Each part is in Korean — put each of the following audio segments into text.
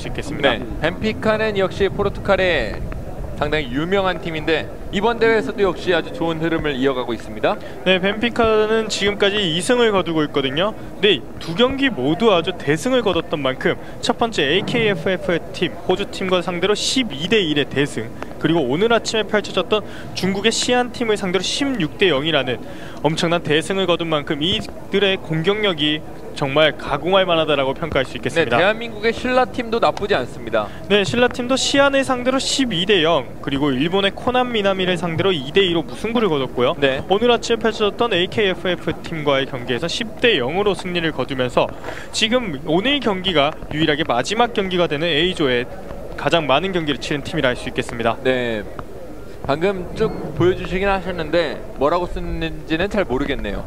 수 있겠습니다. 네, 벤피카는 역시 포르투갈의 상당히 유명한 팀인데 이번 대회에서도 역시 아주 좋은 흐름을 이어가고 있습니다. 네, 벤피카는 지금까지 2승을 거두고 있거든요. 네, 두 경기 모두 아주 대승을 거뒀던 만큼 첫 번째 AKFF 팀, 호주 팀과 상대로 12대 1의 대승, 그리고 오늘 아침에 펼쳐졌던 중국의 시안 팀을 상대로 16대 0이라는 엄청난 대승을 거둔 만큼 이들의 공격력이 정말 가공할 만하다라고 평가할 수 있겠습니다. 네, 대한민국의 신라 팀도 나쁘지 않습니다. 네, 신라 팀도 시안을 상대로 12대 0, 그리고 일본의 코난 미나미를 상대로 2대 2로 무승부를 거뒀고요. 네. 오늘 아침에 펼쳐졌던 AKFF 팀과의 경기에서 10대 0으로 승리를 거두면서 지금 오늘 경기가 유일하게 마지막 경기가 되는 A조에 가장 많은 경기를 치른 팀이라 할 수 있겠습니다. 네, 방금 쭉 보여주시긴 하셨는데 뭐라고 쓰는지는 잘 모르겠네요.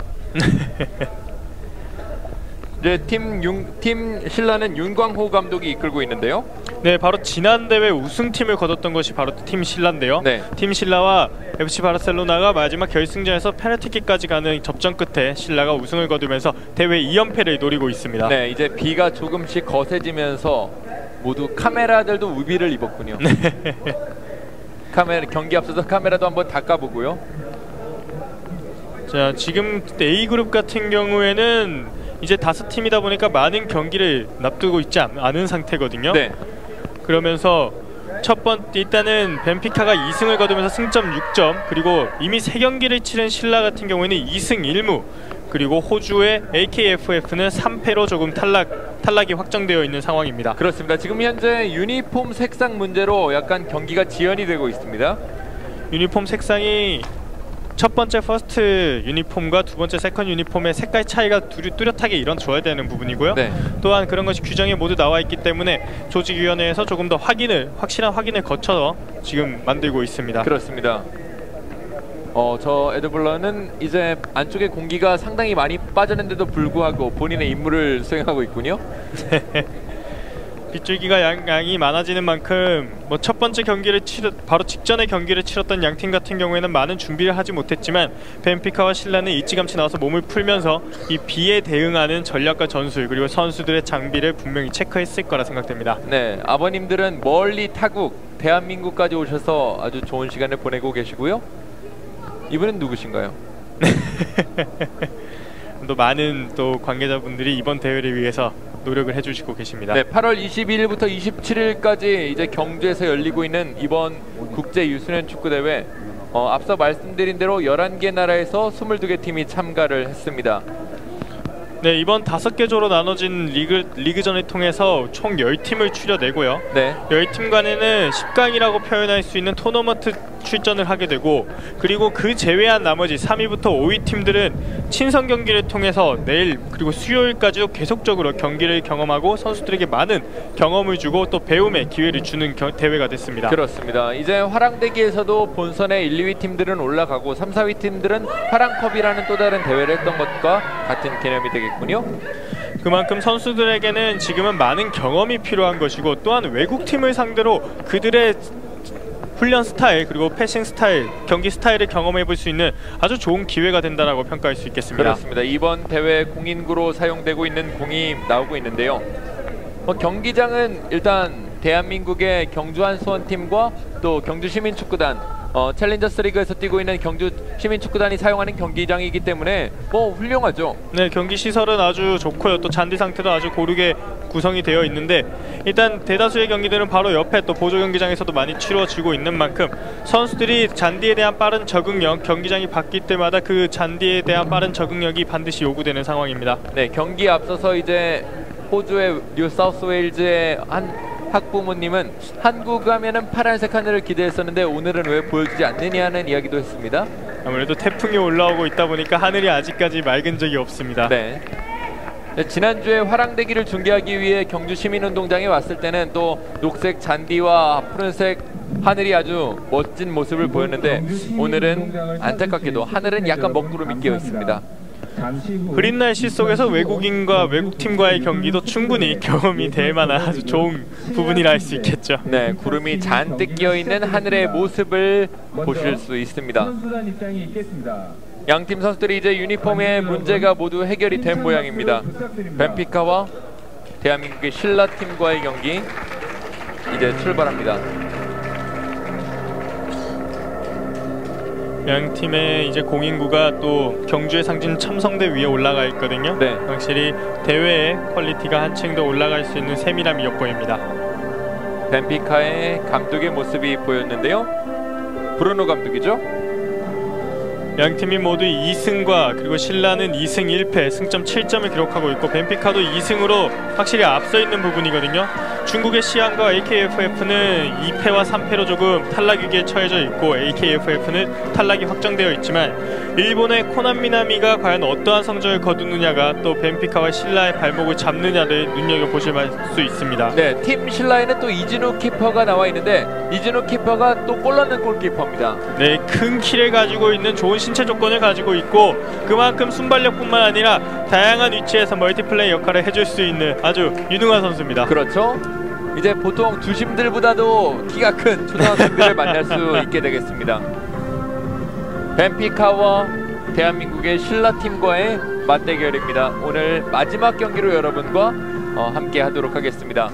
이제 팀 신라는 윤광호 감독이 이끌고 있는데요. 네, 바로 지난 대회 우승팀을 거뒀던 것이 바로 팀 신라인데요. 네. 팀 신라와 FC 바르셀로나가 마지막 결승전에서 페널티킥까지 가는 접전 끝에 신라가 우승을 거두면서 대회 2연패를 노리고 있습니다. 네, 이제 비가 조금씩 거세지면서 모두 카메라들도 우비를 입었군요. 네. 카메라 경기 앞서서 카메라도 한번 닦아보고요. 자, 지금 A그룹 같은 경우에는 이제 5팀이다 보니까 많은 경기를 납두고 있지 않은 상태거든요. 네. 그러면서 일단은 벤피카가 2승을 거두면서 승점 6점, 그리고 이미 3경기를 치른 신라 같은 경우에는 2승 1무, 그리고 호주의 AKFF는 3패로 조금 탈락이 확정되어 있는 상황입니다. 그렇습니다. 지금 현재 유니폼 색상 문제로 약간 경기가 지연이 되고 있습니다. 유니폼 색상이 첫 번째 퍼스트 유니폼과 두 번째 세컨 유니폼의 색깔 차이가 뚜렷하게 이뤄져야 되는 부분이고요. 네. 또한 그런 것이 규정에 모두 나와 있기 때문에 조직위원회에서 조금 더 확실한 확인을 거쳐서 지금 만들고 있습니다. 그렇습니다. 저 에드블러는 이제 안쪽에 공기가 상당히 많이 빠졌는데도 불구하고 본인의 임무를 수행하고 있군요. 빗줄기가 양이 많아지는 만큼 첫 번째 경기를 바로 직전에 경기를 치렀던 양팀 같은 경우에는 많은 준비를 하지 못했지만 벤피카와 신라는 일찌감치 나와서 몸을 풀면서 이 비에 대응하는 전략과 전술, 그리고 선수들의 장비를 분명히 체크했을 거라 생각됩니다. 네, 아버님들은 멀리 타국 대한민국까지 오셔서 아주 좋은 시간을 보내고 계시고요. 이분은 누구신가요? 또 많은 또 관계자분들이 이번 대회를 위해서 노력을 해주시고 계십니다. 네, 8월 22일부터 27일까지 이제 경주에서 열리고 있는 이번 국제 유소년 축구 대회, 앞서 말씀드린 대로 11개 나라에서 22개 팀이 참가를 했습니다. 네, 이번 5개 조로 나눠진 리그전을 통해서 총 10팀을 추려내고요. 네. 10팀 간에는 10강이라고 표현할 수 있는 토너먼트 출전을 하게 되고, 그리고 그 제외한 나머지 3위부터 5위 팀들은 친선 경기를 통해서 내일 그리고 수요일까지도 계속적으로 경기를 경험하고 선수들에게 많은 경험을 주고 또 배움의 기회를 주는 대회가 됐습니다. 그렇습니다. 이제 화랑대기에서도 본선의 1, 2위 팀들은 올라가고 3, 4위 팀들은 화랑컵이라는 또 다른 대회를 했던 것과 같은 개념이 되겠군요. 그만큼 선수들에게는 지금은 많은 경험이 필요한 것이고, 또한 외국팀을 상대로 그들의 훈련 스타일, 그리고 패싱 스타일, 경기 스타일을 경험해볼 수 있는 아주 좋은 기회가 된다라고 평가할 수 있겠습니다. 그렇습니다. 이번 대회 공인구로 사용되고 있는 공이 나오고 있는데요. 경기장은 일단 대한민국의 경주 한수원팀과 또 경주 시민축구단, 챌린저스 리그에서 뛰고 있는 경주 시민축구단이 사용하는 경기장이기 때문에 훌륭하죠. 네, 경기 시설은 아주 좋고요. 또 잔디 상태도 아주 고르게 구성이 되어 있는데, 일단 대다수의 경기들은 바로 옆에 또 보조 경기장에서도 많이 치러지고 있는 만큼 선수들이 잔디에 대한 빠른 적응력, 경기장이 바뀔 때마다 그 잔디에 대한 빠른 적응력이 반드시 요구되는 상황입니다. 네, 경기 앞서서 이제 호주의 뉴사우스웨일즈의 한 학부모님은 한국 가면은 파란색 하늘을 기대했었는데 오늘은 왜 보여주지 않느냐는 이야기도 했습니다. 아무래도 태풍이 올라오고 있다 보니까 하늘이 아직까지 맑은 적이 없습니다. 네. 지난주에 화랑대기를 중계하기 위해 경주 시민운동장에 왔을 때는 또 녹색 잔디와 푸른색 하늘이 아주 멋진 모습을 보였는데 오늘은 안타깝게도 하늘은 약간 먹구름이 끼어 있습니다. 흐린 날씨 속에서 외국인과 외국팀과의 경기도 충분히 경험이 될 만한 아주 좋은 부분이라 할 수 있겠죠. 네, 구름이 잔뜩 끼어있는 하늘의 모습을 보실 수 있습니다. 양팀 선수들이 이제 유니폼의 문제가 모두 해결이 된 모양입니다. 벤피카와 대한민국의 신라팀과의 경기, 이제 출발합니다. 양 팀의 이제 공인구가 또 경주의 상징 첨성대 위에 올라가 있거든요. 네. 확실히 대회의 퀄리티가 한층 더 올라갈 수 있는 세밀함이 엿보입니다. 벤피카의 감독의 모습이 보였는데요. 브루노 감독이죠. 양 팀이 모두 2승과 그리고 신라는 2승 1패 승점 7점을 기록하고 있고 벤피카도 2승으로 확실히 앞서 있는 부분이거든요. 중국의 시안과 AKFF는 2패와 3패로 조금 탈락 위기에 처해져 있고 AKFF는 탈락이 확정되어 있지만 일본의 코난미나미가 과연 어떠한 성적을 거두느냐가 또 벤피카와 신라의 발목을 잡느냐를 눈여겨보실 수 있습니다. 네, 팀 신라에는 또 이진우 키퍼가 나와 있는데 이진우 키퍼가 또 골 넣는 골키퍼입니다. 네, 큰 키를 가지고 있는 좋은 신체 조건을 가지고 있고 그만큼 순발력뿐만 아니라 다양한 위치에서 멀티플레이 역할을 해줄 수 있는 아주 유능한 선수입니다. 그렇죠. 이제 보통 두심들보다도 키가 큰 초등학생들을 만날 수 있게 되겠습니다. 벤피카와 대한민국의 신라팀과의 맞대결입니다. 오늘 마지막 경기로 여러분과 함께 하도록 하겠습니다.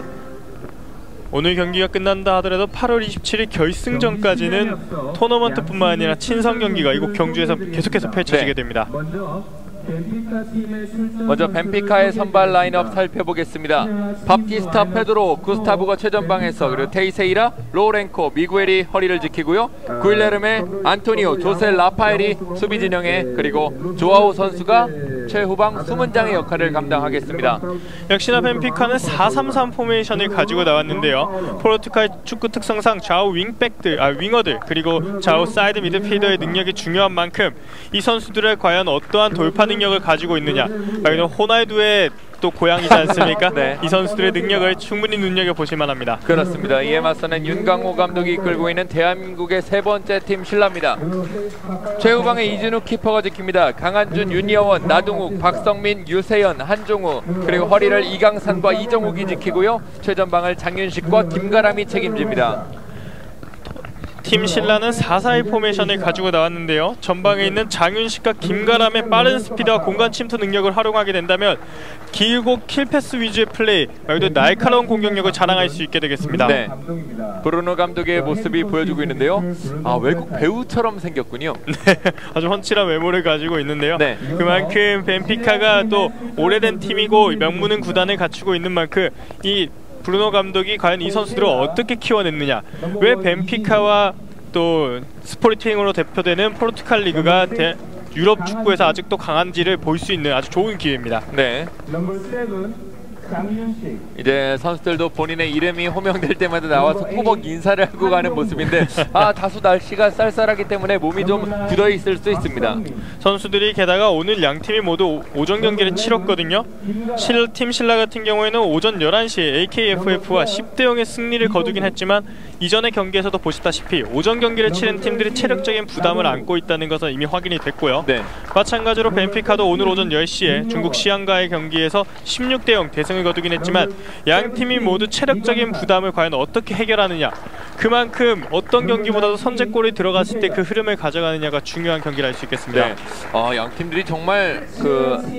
오늘 경기가 끝난다 하더라도 8월 27일 결승전까지는 토너먼트뿐만 아니라 친선 경기가 이곳 경주에서 계속해서 펼쳐지게 됩니다. 먼저 벤피카의 선발 라인업 살펴보겠습니다. 밥티스타, 페드로, 구스타브가 최전방에서, 그리고 테이세이라, 로렌코, 미구엘이 허리를 지키고요. 구일레르메, 안토니오, 조세, 라파엘이 수비 진영에, 그리고 조아우 선수가 최후방 수문장의 역할을 감당하겠습니다. 역시나 벤피카는 4-3-3 포메이션을 가지고 나왔는데요. 포르투갈 축구 특성상 좌우 윙어들 그리고 좌우 사이드 미드필더의 능력이 중요한 만큼 이 선수들의 과연 어떠한 돌파 능력을 가지고 있느냐, 말 그대로 호날두의 또 고향이지 않습니까? 네. 이 선수들의 능력을 충분히 눈여겨보실 만합니다. 그렇습니다. 이에 맞서는 윤강호 감독이 이끌고 있는 대한민국의 세 번째 팀 신라입니다. 최후방에 이진우 키퍼가 지킵니다. 강한준, 윤여원, 나동욱, 박성민, 유세연, 한종우, 그리고 허리를 이강산과 이정욱이 지키고요. 최전방을 장윤식과 김가람이 책임집니다. 팀 신라는 4-4-2 포메이션을 가지고 나왔는데요. 전방에 있는 장윤식과 김가람의 빠른 스피드와 공간 침투 능력을 활용하게 된다면 길고 킬패스 위주의 플레이, 말 그대로 날카로운 공격력을 자랑할 수 있게 되겠습니다. 네, 브루노 감독의 모습이 보여주고 있는데요. 아, 외국 배우처럼 생겼군요. 네, 아주 훤칠한 외모를 가지고 있는데요. 네. 그만큼 벤피카가 또 오래된 팀이고 명문은 구단을 갖추고 있는 만큼 이 브루노 감독이 과연 이 선수들을 어떻게 키워냈느냐, 왜 벤피카와 또 스포르팅으로 대표되는 포르투갈 리그가 유럽 축구에서 아직도 강한지를 볼 수 있는 아주 좋은 기회입니다. 네. 이제 선수들도 본인의 이름이 호명될 때마다 나와서 꾸벅 인사를 하고 가는 모습인데 다소 날씨가 쌀쌀하기 때문에 몸이 좀 굳어있을 수 있습니다. 선수들이 게다가 오늘 양팀이 모두 오전 경기를 치렀거든요. 팀 신라 같은 경우에는 오전 11시에 AKFF와 10대0의 승리를 거두긴 했지만 이전의 경기에서도 보시다시피 오전 경기를 치른 팀들이 체력적인 부담을 안고 있다는 것은 이미 확인이 됐고요. 네. 마찬가지로 벤피카도 오늘 오전 10시에 중국 시안과의 경기에서 16대0 대승을 거두긴 했지만 양 팀이 모두 체력적인 부담을 과연 어떻게 해결하느냐, 그만큼 어떤 경기보다도 선제골이 들어갔을 때 그 흐름을 가져가느냐가 중요한 경기를 할 수 있겠습니다. 네. 양 팀들이 정말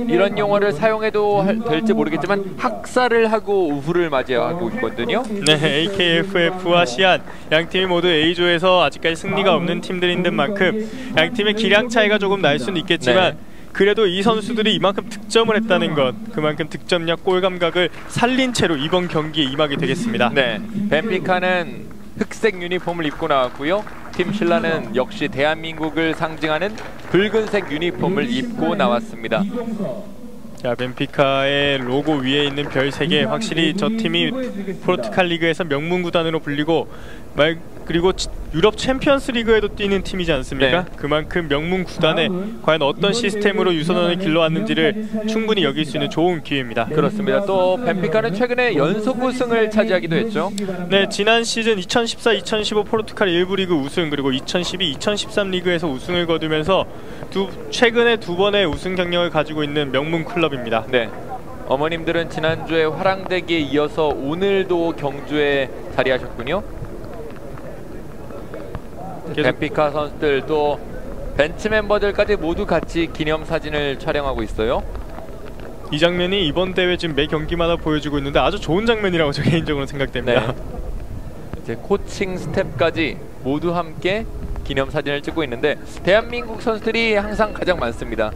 이런 용어를 사용해도 될지 모르겠지만 학살을 하고 우후를 맞이하고 있거든요. 네, AKFF와 시안 양 팀이 모두 A조에서 아직까지 승리가 없는 팀들인 만큼 양 팀의 기량 차이가 조금 날 수는 있겠지만 그래도 이 선수들이 이만큼 득점을 했다는 것, 그만큼 득점력, 골 감각을 살린 채로 이번 경기에 임하게 되겠습니다. 네, 벤피카는 흑색 유니폼을 입고 나왔고요. 팀 신라는 역시 대한민국을 상징하는 붉은색 유니폼을 입고 나왔습니다. 자, 벤피카의 로고 위에 있는 별 3개, 확실히 저 팀이 포르투갈 리그에서 명문 구단으로 불리고 그리고 유럽 챔피언스 리그에도 뛰는 팀이지 않습니까? 네. 그만큼 명문 구단에 과연 어떤 시스템으로 유선원을 길러왔는지를 충분히 여길 수 있는 좋은 기회입니다. 그렇습니다. 또 벤피카는 최근에 연속 우승을 차지하기도 했죠. 네, 지난 시즌 2014-2015 포르투갈 1부 리그 우승, 그리고 2012-2013 리그에서 우승을 거두면서 최근에 2번의 우승 경력을 가지고 있는 명문 클럽입니다. 네, 어머님들은 지난주에 화랑대기에 이어서 오늘도 경주에 자리하셨군요. 벤피카 선수들 또 벤치 멤버들까지 모두 같이 기념사진을 촬영하고 있어요. 이 장면이 이번 대회 지금 매 경기마다 보여주고 있는데 아주 좋은 장면이라고 저 개인적으로 생각됩니다. 네. 이제 코칭 스텝까지 모두 함께 기념사진을 찍고 있는데 대한민국 선수들이 항상 가장 많습니다.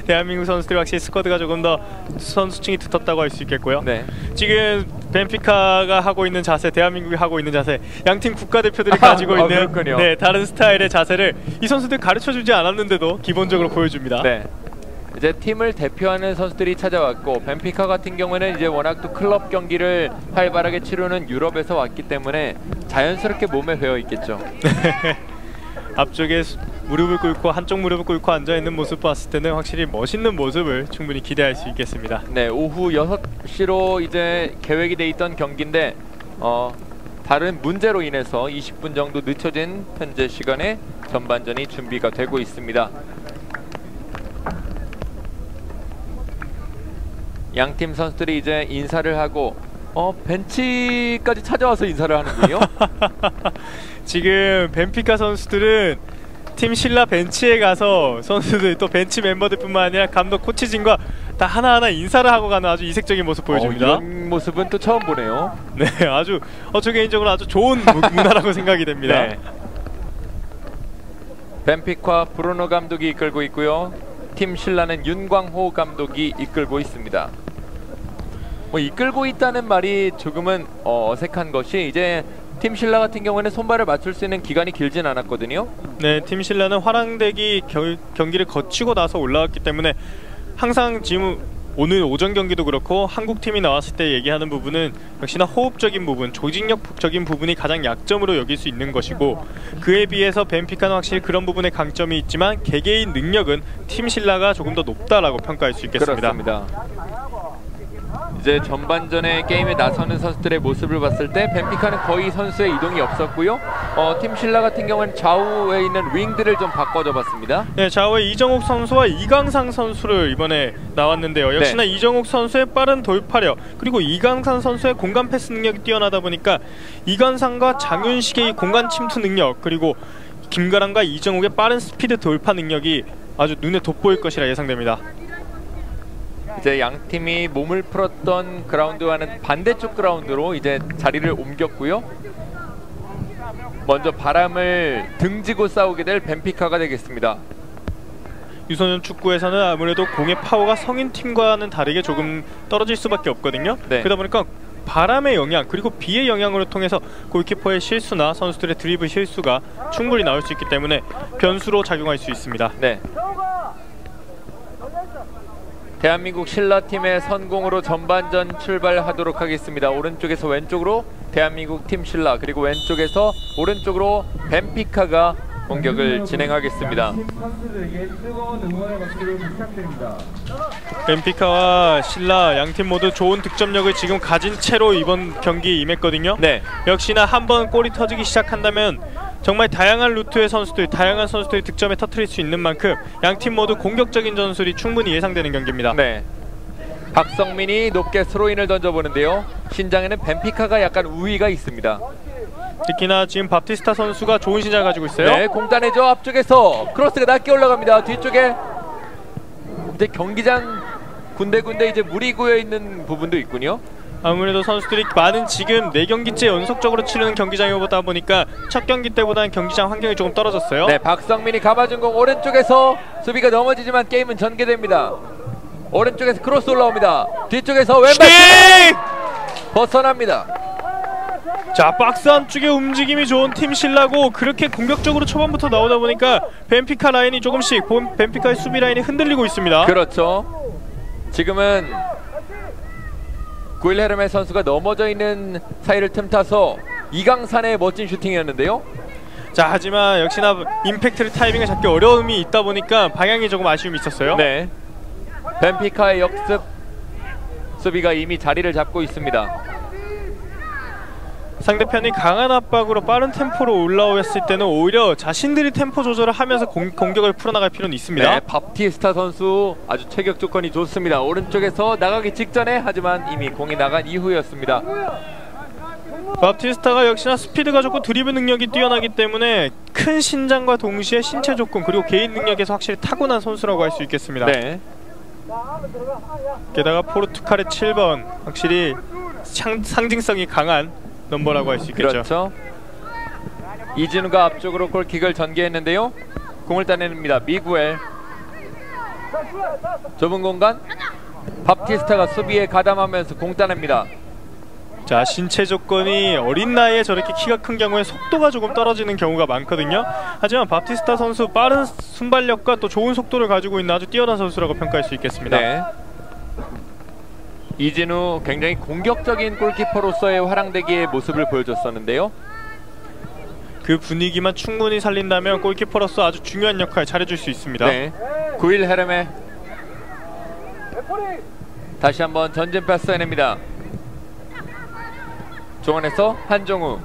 대한민국 선수들이 확실히 스쿼드가 조금 더 선수층이 두텁다고 할 수 있겠고요. 네. 지금 벤피카가 하고 있는 자세, 대한민국이 하고 있는 자세, 양팀 국가대표들이 가지고 있는 네, 다른 스타일의 자세를 이 선수들 가르쳐주지 않았는데도 기본적으로 보여줍니다. 네. 이제 팀을 대표하는 선수들이 찾아왔고 벤피카 같은 경우는 이제 워낙 또 클럽 경기를 활발하게 치르는 유럽에서 왔기 때문에 자연스럽게 몸에 배어 있겠죠. 앞쪽에 무릎을 꿇고 한쪽 무릎을 꿇고 앉아있는 모습 봤을 때는 확실히 멋있는 모습을 충분히 기대할 수 있겠습니다. 네, 오후 6시로 이제 계획이 돼 있던 경기인데 다른 문제로 인해서 20분 정도 늦춰진 현재 시간에 전반전이 준비가 되고 있습니다. 양팀 선수들이 이제 인사를 하고 벤치까지 찾아와서 인사를 하는군요. 지금 벤피카 선수들은 팀 신라 벤치에 가서 선수들 또 벤치 멤버들뿐만 아니라 감독 코치진과 다 하나하나 인사를 하고 가는 아주 이색적인 모습 보여줍니다. 이런 모습은 또 처음 보네요. 네, 아주 저 개인적으로 아주 좋은 문화라고 생각이 됩니다. 네. 벤피카 브루노 감독이 이끌고 있고요. 팀 신라는 윤광호 감독이 이끌고 있습니다. 이끌고 있다는 말이 조금은 어색한 것이 이제 팀 신라 같은 경우에는 손발을 맞출 수 있는 기간이 길진 않았거든요. 네, 팀 신라는 화랑대기 경기를 거치고 나서 올라왔기 때문에 항상 지금 오늘 오전 경기도 그렇고 한국팀이 나왔을 때 얘기하는 부분은 역시나 호흡적인 부분, 조직력적인 부분이 가장 약점으로 여길 수 있는 것이고 그에 비해서 벤피카는 확실히 그런 부분에 강점이 있지만 개개인 능력은 팀 신라가 조금 더 높다라고 평가할 수 있겠습니다. 그렇습니다. 이제 전반전에 게임에 나서는 선수들의 모습을 봤을 때 벤피카는 거의 선수의 이동이 없었고요. 팀 신라 같은 경우는 좌우에 있는 윙들을 좀 바꿔줘 봤습니다. 네, 좌우에 이정욱 선수와 이강상 선수를 이번에 나왔는데요. 역시나 네. 이정욱 선수의 빠른 돌파력 그리고 이강상 선수의 공간 패스 능력이 뛰어나다 보니까 이강상과 장윤식의 공간 침투 능력 그리고 김가랑과 이정욱의 빠른 스피드 돌파 능력이 아주 눈에 돋보일 것이라 예상됩니다. 이제 양 팀이 몸을 풀었던 그라운드와는 반대쪽 그라운드로 이제 자리를 옮겼고요. 먼저 바람을 등지고 싸우게 될 벤피카가 되겠습니다. 유소년 축구에서는 아무래도 공의 파워가 성인 팀과는 다르게 조금 떨어질 수밖에 없거든요. 네. 그러다 보니까 바람의 영향 그리고 비의 영향으로 통해서 골키퍼의 실수나 선수들의 드리블 실수가 충분히 나올 수 있기 때문에 변수로 작용할 수 있습니다. 네. 대한민국 신라팀의 선공으로 전반전 출발하도록 하겠습니다. 오른쪽에서 왼쪽으로 대한민국 팀 신라 그리고 왼쪽에서 오른쪽으로 벤피카가 공격을 진행하겠습니다. 벤피카와 신라 양팀 모두 좋은 득점력을 지금 가진 채로 이번 경기에 임했거든요. 네. 역시나 한번 골이 터지기 시작한다면 정말 다양한 루트의 선수들, 다양한 선수들이 득점에 터뜨릴 수 있는 만큼 양팀 모두 공격적인 전술이 충분히 예상되는 경기입니다. 네. 박성민이 높게 스로인을 던져보는데요. 신장에는 벤피카가 약간 우위가 있습니다. 특히나 지금 밥티스타 선수가 좋은 신장을 가지고 있어요. 네, 공단해죠. 앞쪽에서 크로스가 낮게 올라갑니다. 뒤쪽에 이제 경기장 군데군데 이제 물이 고여 있는 부분도 있군요. 아무래도 선수들이 많은 지금 4경기째 연속적으로 치르는 경기장이다 보니까 첫 경기 때보다는 경기장 환경이 조금 떨어졌어요. 네, 박성민이 감아준 공 오른쪽에서 수비가 넘어지지만 게임은 전개됩니다. 오른쪽에서 크로스 올라옵니다. 뒤쪽에서 왼발 벗어납니다. 자, 박스 안쪽의 움직임이 좋은 팀 신라고 그렇게 공격적으로 초반부터 나오다 보니까 벤피카 라인이 조금씩 벤피카의 수비 라인이 흔들리고 있습니다. 그렇죠. 지금은 구일헤르메 선수가 넘어져 있는 사이를 틈타서 이강산의 멋진 슈팅이었는데요. 자, 하지만 역시나 임팩트를 타이밍을 잡기 어려움이 있다 보니까 방향이 조금 아쉬움이 있었어요. 네. 벤피카의 역습 수비가 이미 자리를 잡고 있습니다. 상대편이 강한 압박으로 빠른 템포로 올라왔을 때는 오히려 자신들이 템포 조절을 하면서 공격을 풀어나갈 필요는 있습니다. 네, 밥티스타 선수 아주 체격 조건이 좋습니다. 오른쪽에서 나가기 직전에 하지만 이미 공이 나간 이후였습니다. 밥티스타가 역시나 스피드가 좋고 드리블 능력이 뛰어나기 때문에 큰 신장과 동시에 신체 조건 그리고 개인 능력에서 확실히 타고난 선수라고 할 수 있겠습니다. 네. 게다가 포르투갈의 7번 확실히 상징성이 강한 넘버라고 할 수 있겠죠. 그렇죠. 이진우가 앞쪽으로 골킥을 전개했는데요. 공을 따냅니다. 미구엘. 좁은 공간. 밥티스타가 수비에 가담하면서 공 따냅니다. 자, 신체 조건이 어린 나이에 저렇게 키가 큰 경우에 속도가 조금 떨어지는 경우가 많거든요. 하지만 밥티스타 선수 빠른 순발력과 또 좋은 속도를 가지고 있는 아주 뛰어난 선수라고 평가할 수 있겠습니다. 네. 이진우 굉장히 공격적인 골키퍼로서의 화랑대기의 모습을 보여줬었는데요. 그 분위기만 충분히 살린다면 골키퍼로서 아주 중요한 역할 잘해줄 수 있습니다. 네. 9일 헤르메 다시 한번 전진 패스 해냅니다. 중원에서 한종우.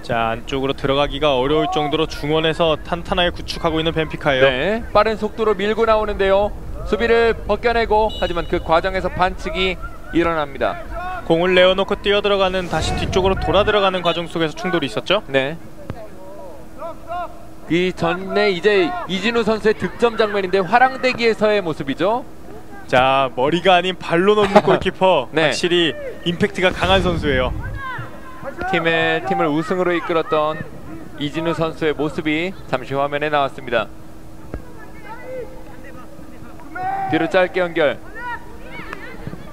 자, 안쪽으로 들어가기가 어려울 정도로 중원에서 탄탄하게 구축하고 있는 벤피카예요. 네. 빠른 속도로 밀고 나오는데요. 수비를 벗겨내고 하지만 그 과정에서 반칙이 일어납니다. 공을 내어놓고 뛰어들어가는 다시 뒤쪽으로 돌아 들어가는 과정 속에서 충돌이 있었죠. 네. 이 전에 이제 이진우 선수의 득점 장면인데 화랑대기에서의 모습이죠. 자, 머리가 아닌 발로 넣는 골키퍼. 네. 확실히 임팩트가 강한 선수예요. 팀을 우승으로 이끌었던 이진우 선수의 모습이 잠시 화면에 나왔습니다. 뒤로 짧게 연결.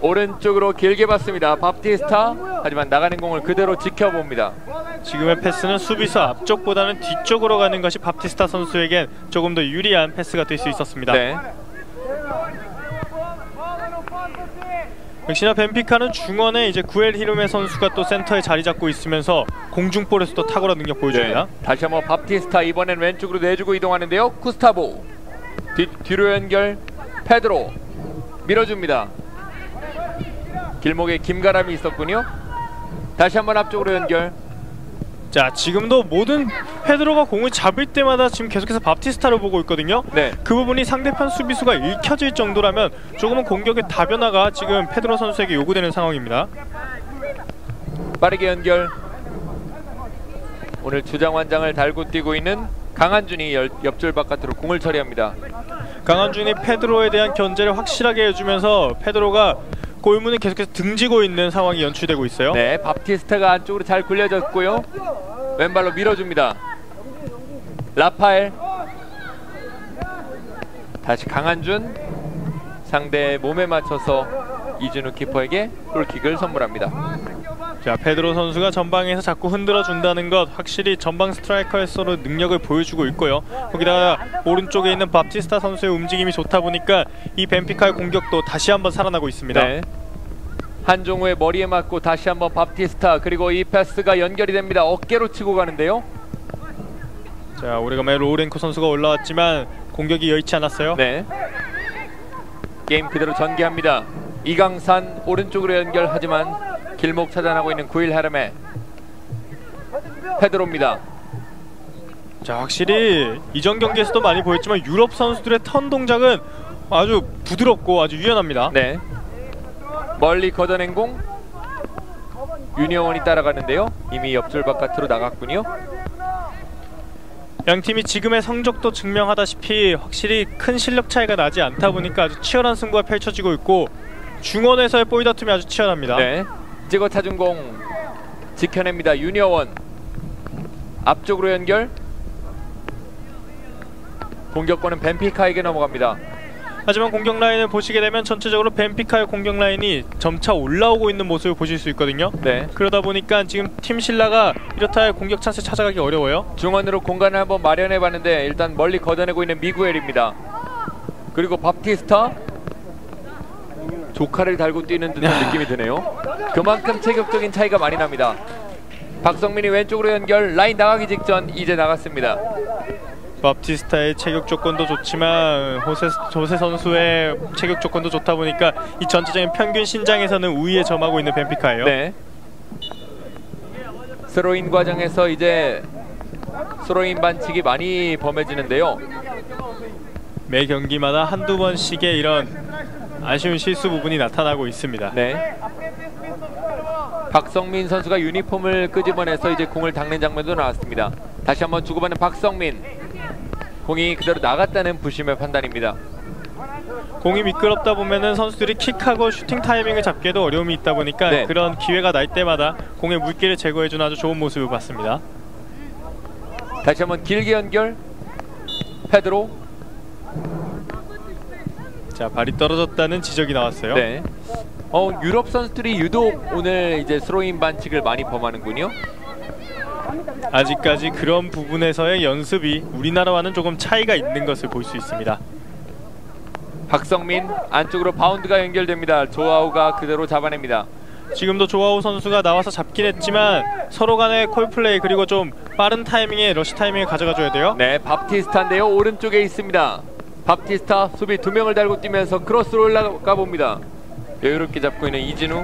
오른쪽으로 길게 봤습니다. 밥티스타. 하지만 나가는 공을 그대로 지켜봅니다. 지금의 패스는 수비수 앞쪽보다는 뒤쪽으로 가는 것이 밥티스타 선수에겐 조금 더 유리한 패스가 될 수 있었습니다. 네. 역시나 벤피카는 중원에 이제 구엘 히르메 선수가 또 센터에 자리 잡고 있으면서 공중볼에서도 탁월한 능력 보여줍니다. 네. 다시 한번 밥티스타. 이번엔 왼쪽으로 내주고 이동하는데요. 쿠스타보 뒤로 연결. 페드로 밀어줍니다. 길목에 김가람이 있었군요. 다시 한번 앞쪽으로 연결. 자, 지금도 모든 페드로가 공을 잡을 때마다 지금 계속해서 밥티스타를 보고 있거든요. 네. 그 부분이 상대편 수비수가 읽혀질 정도라면 조금은 공격의 다변화가 지금 페드로 선수에게 요구되는 상황입니다. 빠르게 연결. 오늘 주장환장을 달고 뛰고 있는 강한준이 옆줄 바깥으로 공을 처리합니다. 강한준이 페드로에 대한 견제를 확실하게 해주면서 페드로가 골문을 계속해서 등지고 있는 상황이 연출되고 있어요. 네, 밥티스타가 안쪽으로 잘 굴려졌고요. 왼발로 밀어줍니다. 라파엘. 다시 강한준. 상대의 몸에 맞춰서 이진우 키퍼에게 골킥을 선물합니다. 자, 페드로 선수가 전방에서 자꾸 흔들어 준다는 것, 확실히 전방 스트라이커에서도 능력을 보여주고 있고요. 거기다가 오른쪽에 있는 밥티스타 선수의 움직임이 좋다 보니까 이 벤피카의 공격도 다시 한번 살아나고 있습니다. 네. 한종우의 머리에 맞고 다시 한번 밥티스타. 그리고 이 패스가 연결이 됩니다. 어깨로 치고 가는데요. 자, 오래간만에 로우렌코 선수가 올라왔지만 공격이 여의치 않았어요. 네. 게임 그대로 전개합니다. 이강산 오른쪽으로 연결하지만 길목 차단하고 있는 구일 헤르메. 페드로입니다. 자, 확실히 이전 경기에서도 많이 보였지만 유럽 선수들의 턴 동작은 아주 부드럽고 아주 유연합니다. 네. 멀리 걷어낸 공. 윤여원이 따라가는데요. 이미 옆줄 바깥으로 나갔군요. 양팀이 지금의 성적도 증명하다시피 확실히 큰 실력 차이가 나지 않다 보니까 아주 치열한 승부가 펼쳐지고 있고 중원에서의 볼 다툼이 아주 치열합니다. 네. 찍어 찾은 공 지켜냅니다. 윤여원. 앞쪽으로 연결. 공격권은 벤피카에게 넘어갑니다. 하지만 공격 라인을 보시게 되면 전체적으로 벤피카의 공격 라인이 점차 올라오고 있는 모습을 보실 수 있거든요. 네. 그러다 보니까 지금 팀 신라가 이렇다 할 공격 찬스 찾아가기 어려워요. 중원으로 공간을 한번 마련해봤는데 일단 멀리 걷어내고 있는 미구엘입니다. 그리고 밥티스타. 조카를 달고 뛰는 듯한 느낌이 드네요. 그만큼 체격적인 차이가 많이 납니다. 박성민이 왼쪽으로 연결. 라인 나가기 직전. 이제 나갔습니다. 밥티스타의 체격 조건도 좋지만 호세 선수의 체격 조건도 좋다 보니까 이 전체적인 평균 신장에서는 우위에 점하고 있는 벤피카예요. 네. 스로인 과정에서 이제 스로인 반칙이 많이 범해지는데요. 매 경기마다 한두 번씩의 이런 아쉬운 실수 부분이 나타나고 있습니다. 네. 박성민 선수가 유니폼을 끄집어내서 이제 공을 닦는 장면도 나왔습니다. 다시 한번 주고받는 박성민. 공이 그대로 나갔다는 부심의 판단입니다. 공이 미끄럽다 보면은 선수들이 킥하고 슈팅 타이밍을 잡기에도 어려움이 있다 보니까 네. 그런 기회가 날 때마다 공의 물기를 제거해주는 아주 좋은 모습을 봤습니다. 다시 한번 길게 연결. 페드로. 자, 발이 떨어졌다는 지적이 나왔어요. 네. 유럽 선수들이 유독 오늘 이제 스로인 반칙을 많이 범하는군요. 아직까지 그런 부분에서의 연습이 우리나라와는 조금 차이가 있는 것을 볼 수 있습니다. 박성민 안쪽으로 바운드가 연결됩니다. 조아우가 그대로 잡아냅니다. 지금도 조아우 선수가 나와서 잡긴 했지만 서로 간의 콜플레이 그리고 좀 빠른 타이밍에 러시 타이밍을 가져가줘야 돼요. 네, 밥티스타인데요. 오른쪽에 있습니다. 밥티스타 수비 2명을 달고 뛰면서 크로스로 올라가 봅니다. 여유롭게 잡고 있는 이진우.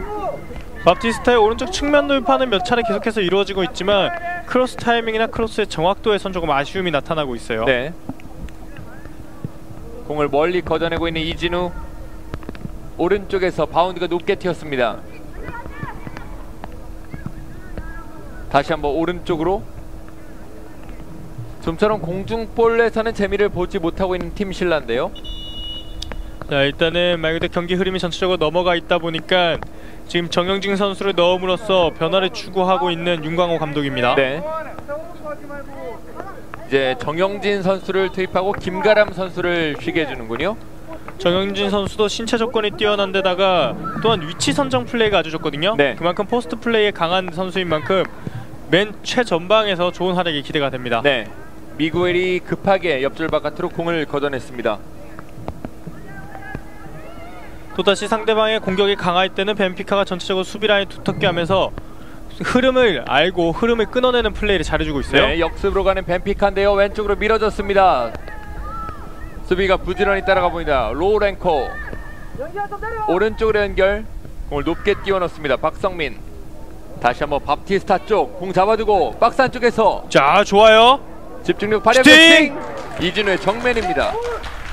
밥티스타의 오른쪽 측면 돌파는 몇 차례 계속해서 이루어지고 있지만 크로스 타이밍이나 크로스의 정확도에선 조금 아쉬움이 나타나고 있어요. 네. 공을 멀리 걷어내고 있는 이진우. 오른쪽에서 바운드가 높게 튀었습니다. 다시 한번 오른쪽으로. 좀처럼 공중볼에서는 재미를 보지 못하고 있는 팀 신라인데요. 자, 일단은 말 그대로 경기 흐름이 전체적으로 넘어가 있다 보니까 지금 정영진 선수를 넣음으로써 변화를 추구하고 있는 윤광호 감독입니다. 네. 이제 정영진 선수를 투입하고 김가람 선수를 쉬게 해주는군요. 정영진 선수도 신체 조건이 뛰어난 데다가 또한 위치 선정 플레이가 아주 좋거든요. 네. 그만큼 포스트 플레이에 강한 선수인 만큼 맨 최전방에서 좋은 활약이 기대가 됩니다. 네. 미구엘이 급하게 옆줄 바깥으로 공을 걷어냈습니다. 또다시 상대방의 공격이 강할 때는 벤피카가 전체적으로 수비 라인 두텁게 하면서 흐름을 알고 흐름을 끊어내는 플레이를 잘해주고 있어요. 네, 역습으로 가는 벤피카인데요. 왼쪽으로 밀어졌습니다. 수비가 부지런히 따라가 봅니다. 로우랭코 오른쪽으로 연결. 공을 높게 띄워넣습니다. 박성민. 다시 한번 밥티스타 쪽 공 잡아두고 박스 안쪽에서 자, 좋아요. 집중력 발휘. 슈팅! 이진우의 정면입니다.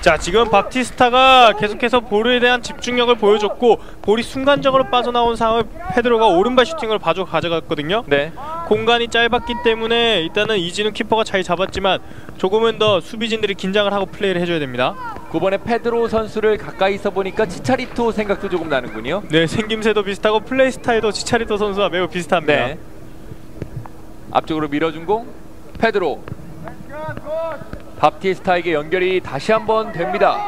자, 지금 밥티스타가 계속해서 볼에 대한 집중력을 보여줬고 볼이 순간적으로 빠져나온 상황을 페드로가 오른발 슈팅으로 봐줘 가져갔거든요. 네. 공간이 짧았기 때문에 일단은 이진우 키퍼가 잘 잡았지만 조금은 더 수비진들이 긴장을 하고 플레이를 해줘야 됩니다. 9번의 페드로 선수를 가까이서 보니까 치차리토 생각도 조금 나는군요. 네, 생김새도 비슷하고 플레이 스타일도 치차리토 선수와 매우 비슷합니다. 네. 앞쪽으로 밀어준 공 페드로. 밥티스타에게 연결이 다시 한번 됩니다.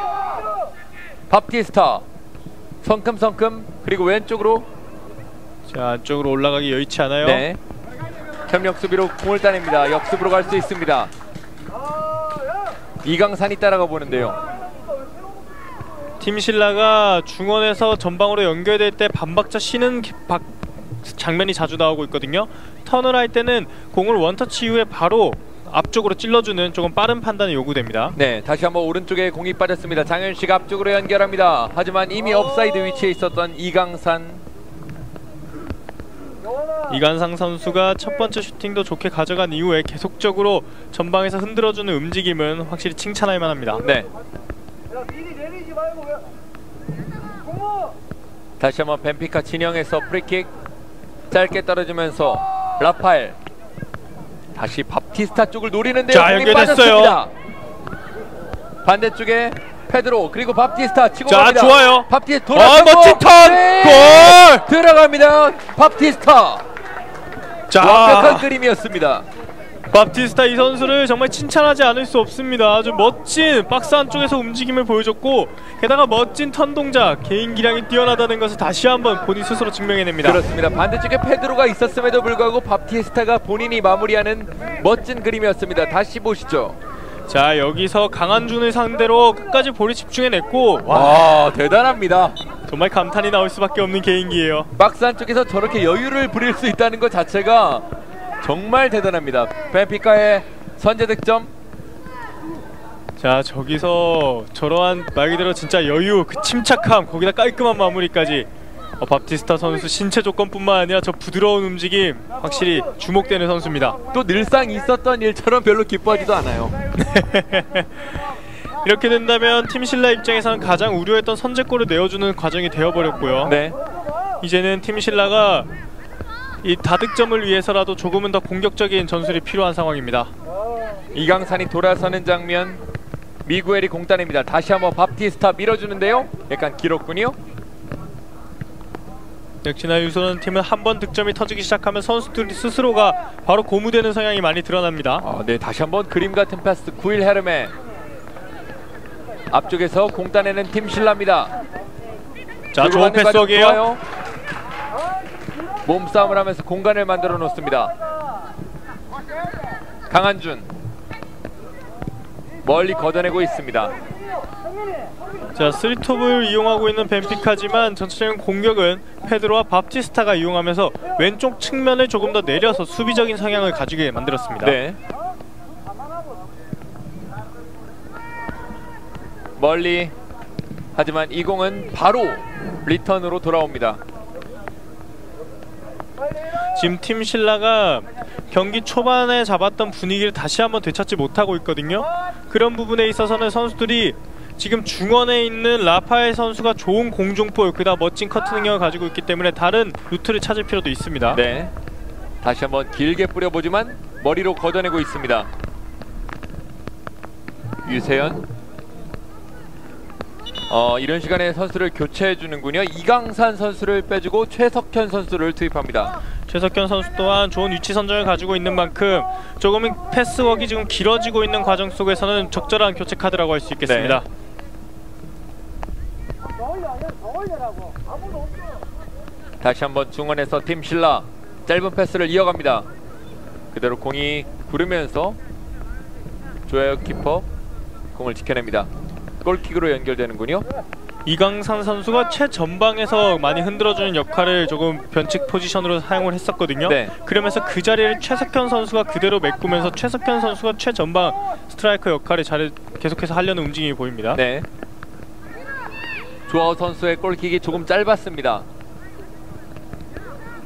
밥티스타 성큼성큼. 그리고 왼쪽으로. 자, 안쪽으로 올라가기 여의치 않아요. 네. 협력 수비로 공을 따냅니다. 역습으로 갈 수 있습니다. 이강산이 따라가 보는데요. 팀 신라가 중원에서 전방으로 연결될 때 반박자 쉬는 장면이 자주 나오고 있거든요. 턴을 할 때는 공을 원터치 이후에 바로 앞쪽으로 찔러주는 조금 빠른 판단이 요구됩니다. 네, 다시 한번 오른쪽에 공이 빠졌습니다. 장현식 앞쪽으로 연결합니다. 하지만 이미 업사이드 위치에 있었던 이강산. 이간상 선수가 첫 번째 슈팅도 좋게 가져간 이후에 계속적으로 전방에서 흔들어주는 움직임은 확실히 칭찬할 만합니다. 네. 다시 한번 벤피카 진영에서 프리킥 짧게 떨어지면서 라파엘. 다시 밥티스타 쪽을 노리는데요. 자, 연결됐어요. 반대쪽에 페드로 그리고 밥티스타 치고 자, 갑니다. 좋아요. 밥티스타 돌아가고 멋진 턴! 네! 골! 들어갑니다. 밥티스타. 자, 완벽한 그림이었습니다. 밥티스타 이 선수를 정말 칭찬하지 않을 수 없습니다. 아주 멋진 박스 안쪽에서 움직임을 보여줬고 게다가 멋진 턴 동작, 개인 기량이 뛰어나다는 것을 다시 한번 본인 스스로 증명해냅니다. 그렇습니다. 반대쪽에 페드로가 있었음에도 불구하고 밥티스타가 본인이 마무리하는 멋진 그림이었습니다. 다시 보시죠. 자, 여기서 강한준을 상대로 끝까지 볼에 집중해냈고 와, 대단합니다. 정말 감탄이 나올 수밖에 없는 개인기예요. 박스 안쪽에서 저렇게 여유를 부릴 수 있다는 것 자체가 정말 대단합니다. 벤피카의 선제 득점. 자, 저기서 저러한 말 그대로 진짜 여유, 그 침착함, 거기다 깔끔한 마무리까지 밥티스타 선수 신체 조건뿐만 아니라 저 부드러운 움직임 확실히 주목되는 선수입니다. 또 늘상 있었던 일처럼 별로 기뻐하지도 않아요. 이렇게 된다면 팀 신라 입장에서는 가장 우려했던 선제골을 내어주는 과정이 되어버렸고요. 네. 이제는 팀 신라가 이 다득점을 위해서라도 조금은 더 공격적인 전술이 필요한 상황입니다. 이강산이 돌아서는 장면. 미구엘이 공따냅니다. 다시 한번 밥티스타 밀어주는데요. 약간 길었군요. 역시나 유소년 팀은 한 번 득점이 터지기 시작하면 선수들이 스스로가 바로 고무되는 성향이 많이 드러납니다. 네, 다시 한번 그림 같은 패스. 구일 헤르메 앞쪽에서 공 따내는 팀 신라입니다. 자, 좋은 패스워크예요. 몸싸움을 하면서 공간을 만들어 놓습니다. 강한준 멀리 걷어내고 있습니다. 자, 3톱을 이용하고 있는 벤피카지만 전체적인 공격은 페드로와 밥티스타가 이용하면서 왼쪽 측면을 조금 더 내려서 수비적인 성향을 가지게 만들었습니다. 네. 멀리, 하지만 이 공은 바로 리턴으로 돌아옵니다. 지금 팀 신라가 경기 초반에 잡았던 분위기를 다시 한번 되찾지 못하고 있거든요. 그런 부분에 있어서는 선수들이 지금 중원에 있는 라파엘 선수가 좋은 공중볼, 그다음 멋진 커트 능력을 가지고 있기 때문에 다른 루트를 찾을 필요도 있습니다. 네, 다시 한번 길게 뿌려보지만 머리로 걷어내고 있습니다. 유세현, 이런 시간에 선수를 교체해주는군요. 이강산 선수를 빼주고 최석현 선수를 투입합니다. 최석현 선수 또한 좋은 위치 선정을 가지고 있는 만큼 조금은 패스워크가 지금 길어지고 있는 과정 속에서는 적절한 교체 카드라고 할 수 있겠습니다. 네. 다시 한번 중원에서 팀 신라 짧은 패스를 이어갑니다. 그대로 공이 구르면서 조야혁 키퍼 공을 지켜냅니다. 골킥으로 연결되는군요. 이강산 선수가 최전방에서 많이 흔들어주는 역할을 조금 변칙 포지션으로 사용을 했었거든요. 네. 그러면서 그 자리를 최석현 선수가 그대로 메꾸면서 최석현 선수가 최전방 스트라이커 역할을 계속해서 하려는 움직임이 보입니다. 네. 조아우 선수의 골킥이 조금 짧았습니다.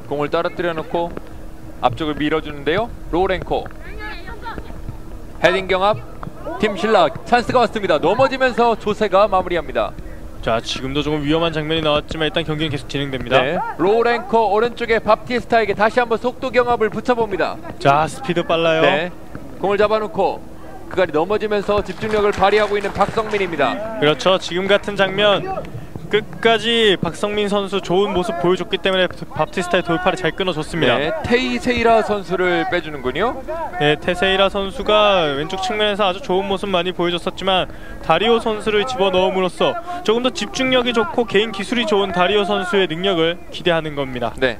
공을 떨어뜨려 놓고 앞쪽을 밀어주는데요. 로렌코 헤딩 경합, 팀 신라 찬스가 왔습니다. 넘어지면서 조세가 마무리합니다. 자, 지금도 조금 위험한 장면이 나왔지만 일단 경기는 계속 진행됩니다. 네. 로렌코 오른쪽에 밥티스타에게 다시 한번 속도 경합을 붙여봅니다. 자, 스피드 빨라요. 네. 공을 잡아놓고 그간이 넘어지면서 집중력을 발휘하고 있는 박성민입니다. 그렇죠. 지금 같은 장면 끝까지 박성민 선수 좋은 모습 보여줬기 때문에 밥티스타의 돌파를 잘 끊어줬습니다. 네. 테이세이라 선수를 빼주는군요. 네, 테세이라 선수가 왼쪽 측면에서 아주 좋은 모습 많이 보여줬었지만 다리오 선수를 집어넣음으로써 조금 더 집중력이 좋고 개인 기술이 좋은 다리오 선수의 능력을 기대하는 겁니다. 네.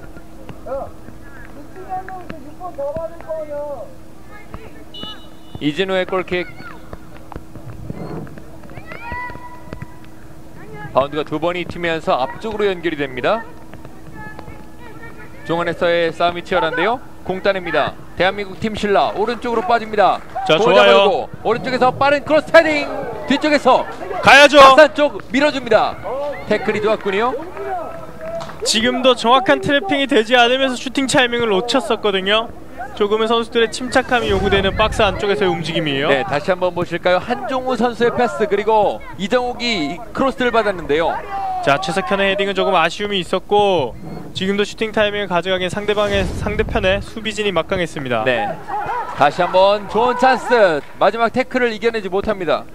이진우의 골킥. 바운드가 두 번이 튀면서 앞쪽으로 연결이 됩니다. 중원에서의 싸움이 치열한데요. 공 따냅니다. 대한민국 팀 신라 오른쪽으로 빠집니다. 자, 좋아요. 오른쪽에서 빠른 크로스 헤딩, 뒤쪽에서 가야죠. 박산 쪽 밀어줍니다. 태클이 좋았군요. 지금도 정확한 트래핑이 되지 않으면서 슈팅 타이밍을 놓쳤었거든요. 조금은 선수들의 침착함이 요구되는 박스 안쪽에서의 움직임이에요. 네, 다시 한번 보실까요? 한종우 선수의 패스, 그리고 이정욱이 크로스를 받았는데요. 자, 최석현의 헤딩은 조금 아쉬움이 있었고 지금도 슈팅 타이밍을 가져가기엔 상대편의 수비진이 막강했습니다. 네, 다시 한번 좋은 찬스. 마지막 태클을 이겨내지 못합니다.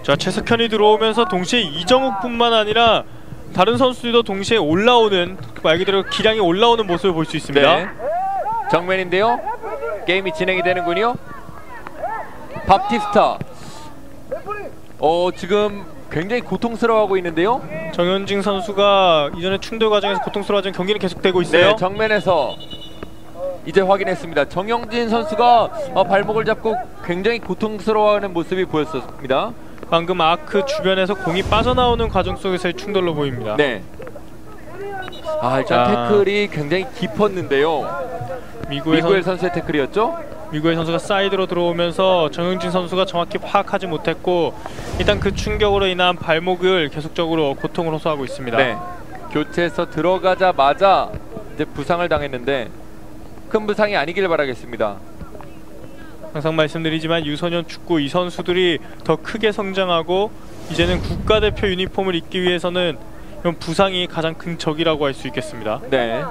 자, 최석현이 들어오면서 동시에 이정욱뿐만 아니라 다른 선수들도 동시에 올라오는, 말 그대로 기량이 올라오는 모습을 볼 수 있습니다. 네. 정면인데요. 게임이 진행이 되는군요. 밥티스타. 지금 굉장히 고통스러워하고 있는데요. 정현진 선수가 이전에 충돌 과정에서 고통스러워진 경기는 계속되고 있어요. 네, 정면에서 이제 확인했습니다. 정영진 선수가 발목을 잡고 굉장히 고통스러워하는 모습이 보였습니다. 방금 아크 주변에서 공이 빠져나오는 과정 속에서의 충돌로 보입니다. 네. 일단 태클이 굉장히 깊었는데요. 미구엘 선수의 태클이었죠? 미구엘 선수가 사이드로 들어오면서 정영진 선수가 정확히 파악하지 못했고 일단 그 충격으로 인한 발목을 계속적으로 고통을 호소하고 있습니다. 네. 교체해서 들어가자마자 이제 부상을 당했는데 큰 부상이 아니길 바라겠습니다. 항상 말씀드리지만 유소년 축구 이 선수들이 더 크게 성장하고 이제는 국가대표 유니폼을 입기 위해서는 이런 부상이 가장 큰 적이라고 할 수 있겠습니다. 네.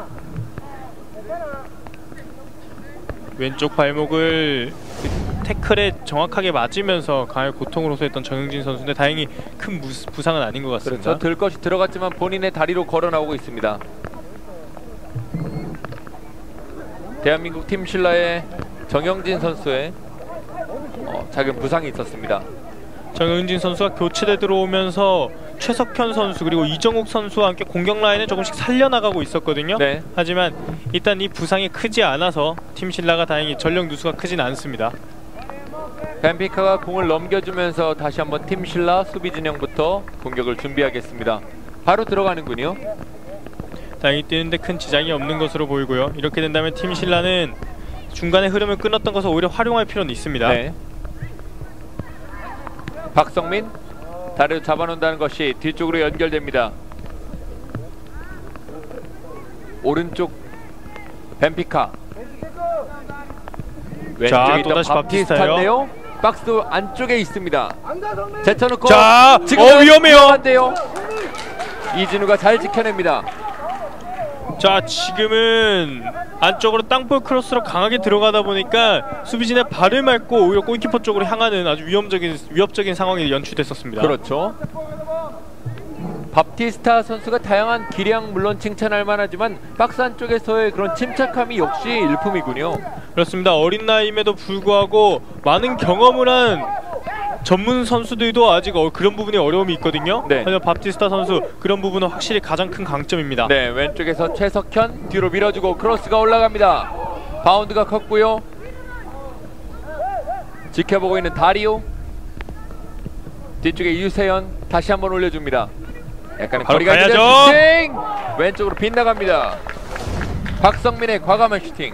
왼쪽 발목을 태클에 정확하게 맞으면서 강하게 고통을 호소했던 정영진 선수인데 다행히 큰 부상은 아닌 것 같습니다. 그렇죠. 들 것이 들어갔지만 본인의 다리로 걸어 나오고 있습니다. 대한민국 팀 신라의 정영진 선수의 작은 부상이 있었습니다. 정영진 선수가 교체돼 들어오면서 최석현 선수 그리고 이정욱 선수와 함께 공격 라인을 조금씩 살려나가고 있었거든요. 네. 하지만 일단 이 부상이 크지 않아서 팀 신라가 다행히 전력 누수가 크진 않습니다. 벤피카가 공을 넘겨주면서 다시 한번 팀 신라 수비 진영부터 공격을 준비하겠습니다. 바로 들어가는군요. 다행히 뛰는데 큰 지장이 없는 것으로 보이고요. 이렇게 된다면 팀 신라는 중간에 흐름을 끊었던 것을 오히려 활용할 필요는 있습니다. 네. 박성민 다리를 잡아놓는다는 것이 뒤쪽으로 연결됩니다. 오른쪽 벤피카. 왼쪽에 있던 또다시 밥티스타인데요. 박스 안쪽에 있습니다. 제쳐놓고 자, 지금 위험해요. 위험한데요. 이진우가 잘 지켜냅니다. 자, 지금은 안쪽으로 땅볼 크로스로 강하게 들어가다 보니까 수비진의 발을 맞고 오히려 골키퍼 쪽으로 향하는 아주 위협적인 상황이 연출됐었습니다. 그렇죠. 밥티스타 선수가 다양한 기량 물론 칭찬할 만하지만 박스 안쪽에서의 그런 침착함이 역시 일품이군요. 그렇습니다. 어린 나이임에도 불구하고 많은 경험을 한 전문 선수들도 아직 그런 부분에 어려움이 있거든요. 네. 하지만 밥티스타 선수 그런 부분은 확실히 가장 큰 강점입니다. 네, 왼쪽에서 최석현 뒤로 밀어주고 크로스가 올라갑니다. 바운드가 컸고요. 지켜보고 있는 다리오. 뒤쪽에 유세현 다시 한번 올려줍니다. 약간의 거리가 있는 슈팅! 왼쪽으로 빗나갑니다. 박성민의 과감한 슈팅.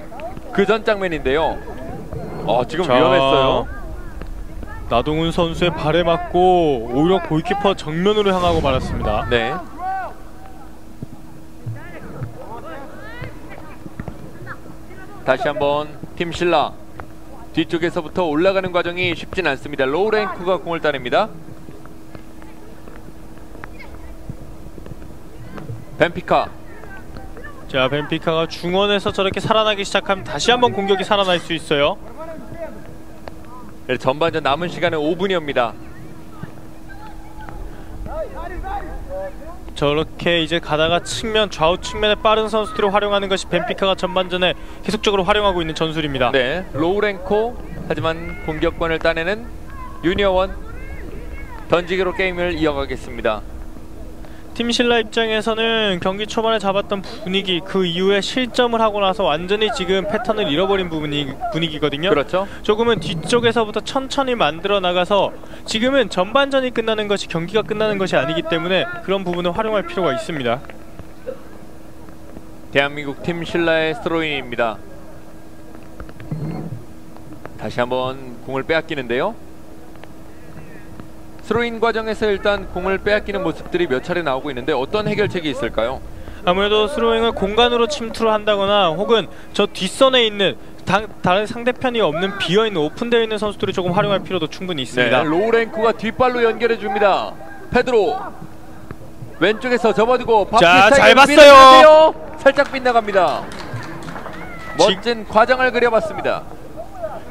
그 전 장면인데요. 지금 위험했어요. 나동훈 선수의 발에 맞고 오히려 골키퍼 정면으로 향하고 말았습니다. 네. 다시 한번 팀 신라 뒤쪽에서부터 올라가는 과정이 쉽진 않습니다. 로우랭크가 공을 따냅니다. 벤피카. 자, 벤피카가 중원에서 저렇게 살아나기 시작하면 다시 한번 공격이 살아날 수 있어요. 전반전 남은 시간은 5분여입니다. 저렇게 이제 가다가 좌우 측면에 빠른 선수들을 활용하는 것이 벤피카가 전반전에 계속적으로 활용하고 있는 전술입니다. 네, 로우랭코. 하지만 공격권을 따내는 유니어원. 던지기로 게임을 이어가겠습니다. 팀 신라 입장에서는 경기 초반에 잡았던 분위기 그 이후에 실점을 하고 나서 완전히 지금 패턴을 잃어버린 분위기거든요. 그렇죠. 조금은 뒤쪽에서부터 천천히 만들어 나가서 지금은 전반전이 끝나는 것이 경기가 끝나는 것이 아니기 때문에 그런 부분을 활용할 필요가 있습니다. 대한민국 팀 신라의 스로인입니다. 다시 한번 공을 빼앗기는데요. 스로인 과정에서 일단 공을 빼앗기는 모습들이 몇 차례 나오고 있는데 어떤 해결책이 있을까요? 아무래도 스로잉을 공간으로 침투를 한다거나 혹은 저 뒷선에 있는 다른 상대편이 없는 비어있는 오픈되어 있는 선수들이 조금 활용할 필요도 충분히 있습니다. 네, 로우랭크가 뒷발로 연결해 줍니다. 페드로 왼쪽에서 접어두고 자, 잘 봤어요. 살짝 빗나갑니다. 멋진 과장을 그려봤습니다.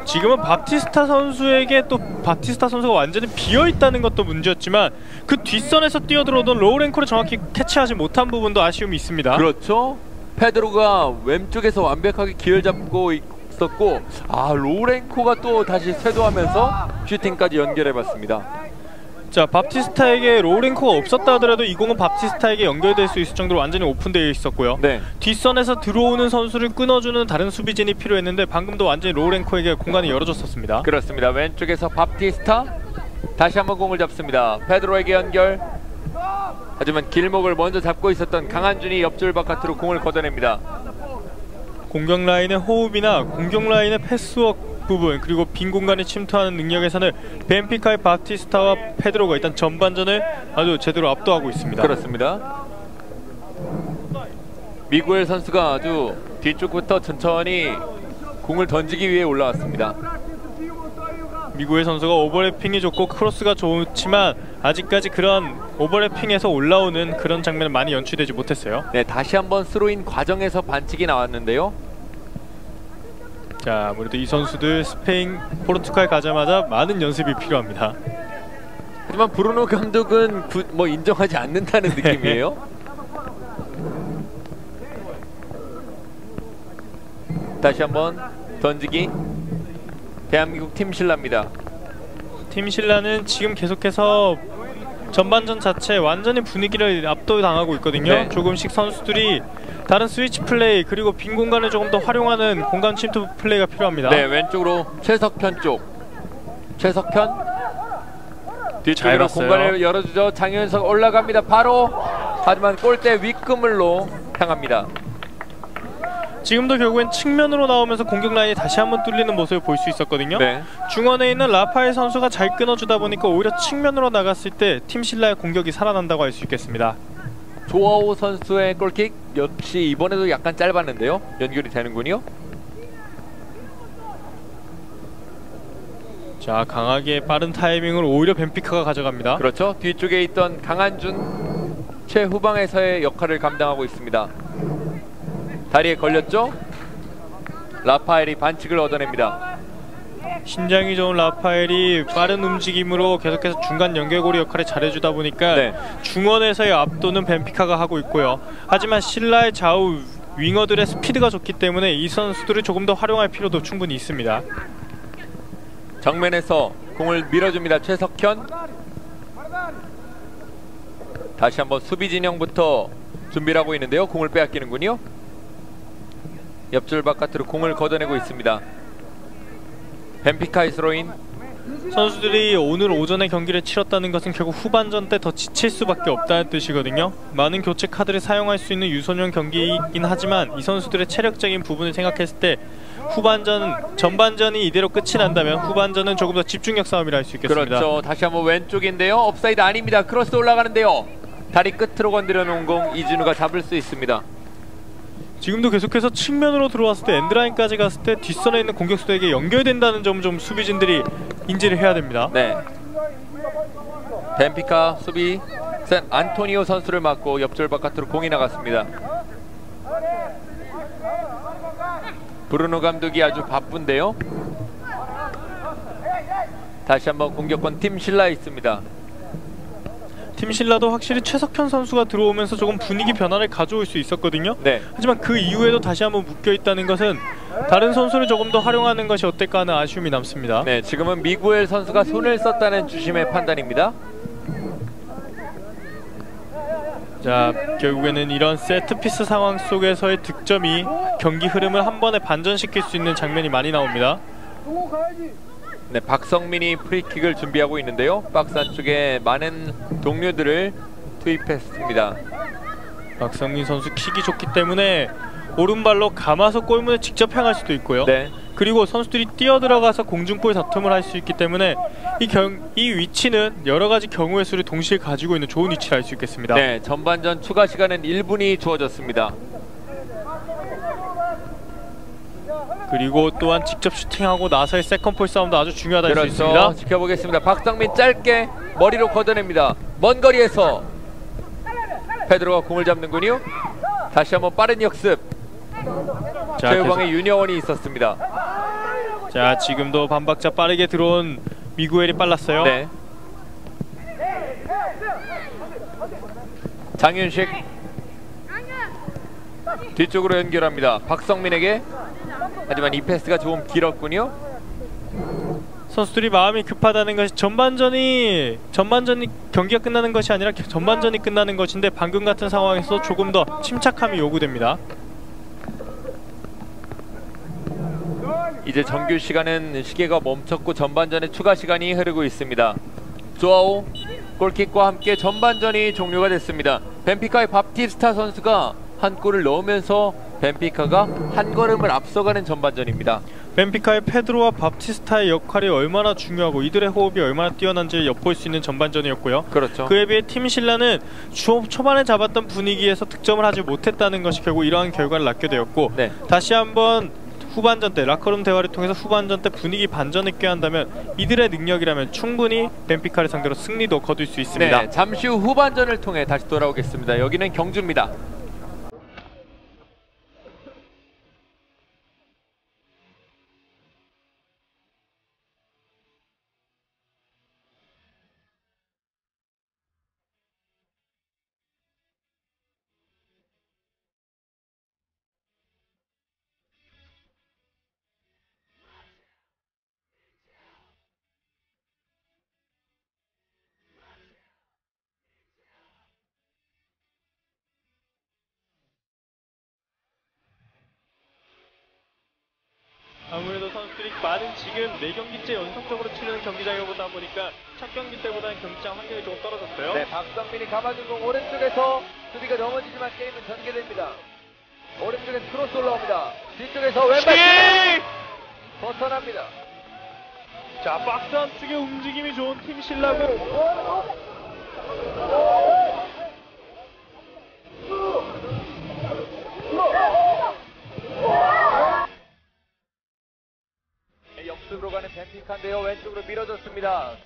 지금은 밥티스타 선수에게 또 밥티스타 선수가 완전히 비어있다는 것도 문제였지만 그 뒷선에서 뛰어들어오던 로우랭코를 정확히 캐치하지 못한 부분도 아쉬움이 있습니다. 그렇죠. 페드로가 왼쪽에서 완벽하게 기회를 잡고 있었고 로우랭코가 또 다시 쇄도하면서 슈팅까지 연결해봤습니다. 자, 밥티스타에게 로우랭코가 없었다 하더라도 이 공은 밥티스타에게 연결될 수 있을 정도로 완전히 오픈되어 있었고요. 네. 뒷선에서 들어오는 선수를 끊어주는 다른 수비진이 필요했는데 방금도 완전히 로우랭코에게 공간을 열어줬었습니다. 그렇습니다. 왼쪽에서 밥티스타 다시 한번 공을 잡습니다. 페드로에게 연결. 하지만 길목을 먼저 잡고 있었던 강한준이 옆줄 바깥으로 공을 걷어냅니다. 공격 라인의 호흡이나 공격 라인의 패스워크 부분 그리고 빈 공간에 침투하는 능력에서는 벤피카의 바티스타와 페드로가 일단 전반전을 아주 제대로 압도하고 있습니다. 그렇습니다. 미구엘 선수가 아주 뒤쪽부터 천천히 공을 던지기 위해 올라왔습니다. 미구엘 선수가 오버래핑이 좋고 크로스가 좋지만 아직까지 그런 오버래핑에서 올라오는 그런 장면은 많이 연출되지 못했어요. 네, 다시 한번 스로인 과정에서 반칙이 나왔는데요. 자, 아무래도 이 선수들 스페인, 포르투갈 가자마자 많은 연습이 필요합니다. 하지만 브루노 감독은 뭐 인정하지 않는다는 느낌이에요. 다시 한번 던지기. 대한민국 팀 신라입니다. 팀 신라는 지금 계속해서 전반전 자체 완전히 분위기를 압도당하고 있거든요. 네. 조금씩 선수들이 다른 스위치 플레이 그리고 빈 공간을 조금 더 활용하는 공간 침투 플레이가 필요합니다. 네, 왼쪽으로 최석현 쪽. 최석현 뒤쪽으로 공간을 열어주죠. 장윤석 올라갑니다. 바로. 하지만 골대 윗그물로 향합니다. 지금도 결국엔 측면으로 나오면서 공격 라인이 다시 한번 뚫리는 모습을 볼 수 있었거든요. 네. 중원에 있는 라파엘 선수가 잘 끊어주다 보니까 오히려 측면으로 나갔을 때 팀 신라의 공격이 살아난다고 할 수 있겠습니다. 조아오 선수의 골킥 역시 이번에도 약간 짧았는데요. 연결이 되는군요. 자, 강하게 빠른 타이밍을 오히려 벤피카가 가져갑니다. 그렇죠. 뒤쪽에 있던 강한준 최후방에서의 역할을 감당하고 있습니다. 다리에 걸렸죠? 라파엘이 반칙을 얻어냅니다. 신장이 좋은 라파엘이 빠른 움직임으로 계속해서 중간 연결고리 역할을 잘해주다 보니까 네. 중원에서의 압도는 벤피카가 하고 있고요. 하지만 신라의 좌우 윙어들의 스피드가 좋기 때문에 이 선수들을 조금 더 활용할 필요도 충분히 있습니다. 정면에서 공을 밀어줍니다. 최석현. 다시 한번 수비 진영부터 준비를 하고 있는데요. 공을 빼앗기는군요. 옆줄 바깥으로 공을 걷어내고 있습니다. 벤피카의 스로인. 선수들이 오늘 오전에 경기를 치렀다는 것은 결국 후반전 때 더 지칠 수밖에 없다는 뜻이거든요. 많은 교체 카드를 사용할 수 있는 유소년 경기이긴 하지만 이 선수들의 체력적인 부분을 생각했을 때 전반전이 이대로 끝이 난다면 후반전은 조금 더 집중력 싸움이라 할 수 있겠습니다. 그렇죠. 다시 한번 왼쪽인데요. 업사이드 아닙니다. 크로스 올라가는데요. 다리 끝으로 건드려 놓은 공 이진우가 잡을 수 있습니다. 지금도 계속해서 측면으로 들어왔을 때 엔드라인까지 갔을 때 뒷선에 있는 공격수에게 연결된다는 점 좀 수비진들이 인지를 해야 됩니다. 네. 벤피카 수비 샌 안토니오 선수를 맞고 옆줄 바깥으로 공이 나갔습니다. 브루노 감독이 아주 바쁜데요. 다시 한번 공격권 팀 신라에 있습니다. 팀 신라도 확실히 최석현 선수가 들어오면서 조금 분위기 변화를 가져올 수 있었거든요. 네. 하지만 그 이후에도 다시 한번 묶여있다는 것은 다른 선수를 조금 더 활용하는 것이 어떨까 하는 아쉬움이 남습니다. 네, 지금은 미구엘 선수가 손을 썼다는 주심의 판단입니다. 자, 결국에는 이런 세트피스 상황 속에서의 득점이 경기 흐름을 한 번에 반전시킬 수 있는 장면이 많이 나옵니다. 네, 박성민이 프리킥을 준비하고 있는데요. 박스 안쪽에 많은 동료들을 투입했습니다. 박성민 선수 킥이 좋기 때문에 오른발로 감아서 골문에 직접 향할 수도 있고요. 네. 그리고 선수들이 뛰어들어가서 공중볼 다툼을 할 수 있기 때문에 이 위치는 여러가지 경우의 수를 동시에 가지고 있는 좋은 위치를 알 수 있겠습니다. 네, 전반전 추가 시간은 1분이 주어졌습니다. 그리고 또한 직접 슈팅하고 나서의 세컨볼 싸움도 아주 중요하다 할 수 있습니다. 그렇죠. 지켜보겠습니다. 박성민 짧게 머리로 걷어냅니다. 먼 거리에서 페드로가 공을 잡는군요. 다시 한번 빠른 역습. 최후방에 윤여원이 있었습니다. 자, 지금도 반박자 빠르게 들어온 미구엘이 빨랐어요. 네. 장윤식 뒤쪽으로 연결합니다. 박성민에게. 하지만 이 패스가 조금 길었군요. 선수들이 마음이 급하다는 것이 전반전이 경기가 끝나는 것이 아니라 전반전이 끝나는 것인데 방금 같은 상황에서 조금 더 침착함이 요구됩니다. 이제 정규 시간은 시계가 멈췄고 전반전에 추가 시간이 흐르고 있습니다. 조아오 골킥과 함께 전반전이 종료가 됐습니다. 벤피카의 밥티스타 선수가 한 골을 넣으면서 벤피카가 한 걸음을 앞서가는 전반전입니다. 벤피카의 페드로와 밥티스타의 역할이 얼마나 중요하고 이들의 호흡이 얼마나 뛰어난지 엿볼 수 있는 전반전이었고요. 그렇죠. 그에 비해 팀 신라는 초반에 잡았던 분위기에서 득점을 하지 못했다는 것이 결국 이러한 결과를 낳게 되었고, 네. 다시 한번 후반전 때 라커룸 대화를 통해서 후반전 때 분위기 반전을 꾀한다면 이들의 능력이라면 충분히 벤피카를 상대로 승리도 거둘 수 있습니다. 네, 잠시 후 후반전을 통해 다시 돌아오겠습니다. 여기는 경주입니다. 아무래도 선수들이 많은 지금 4경기째 연속적으로 치르는 경기장에 보다 보니까 첫 경기 때보다는 경기장 환경이 조금 떨어졌어요. 네, 박성민이 감아준 공 오른쪽에서 수비가 넘어지지만 게임은 전개됩니다. 오른쪽에서 크로스 올라옵니다. 뒤쪽에서 왼발 벗어납니다. 자, 박스 안쪽에 움직임이 좋은 팀 신라고. 역습으로 가는 벤피카인데요. 왼쪽으로 밀어줬습니다.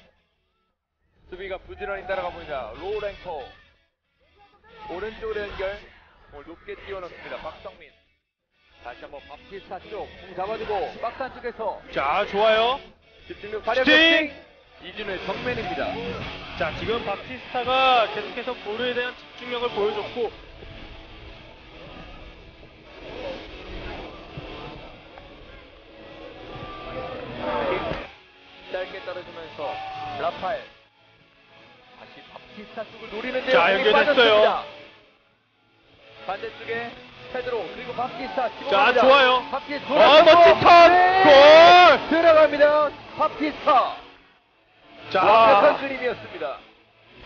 수비가 부지런히 따라가 보입니다. 로우랭커 오른쪽으로 연결. 높게 띄워넣습니다. 박성민 다시 한번 밥티스타 쪽 공 잡아주고 박스 안쪽에서 자, 좋아요. 집중력 발휘 슈팅! 이진우의 정면입니다. 자, 지금 바티스타가 계속해서 볼에 대한 집중력을 보여줬고, 짧게 떨어지면서 라파엘 다시 바티스타 쪽을 노리는데요. 자, 연결됐어요. 반대쪽에 페드로 그리고 바티스타 자, 집어갑니다. 좋아요. 바티스타 멋진 턴! 골! 들어갑니다. 바티스타. 자, 완벽한 그림이었습니다.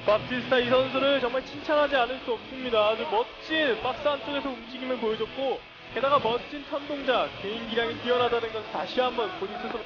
바티스타 이 선수를 정말 칭찬하지 않을 수 없습니다. 아주 멋진 박스 안쪽에서 움직임을 보여줬고, 게다가 멋진 턴 동작, 개인 기량이 뛰어나다는 것을 다시 한번 본인 스스로.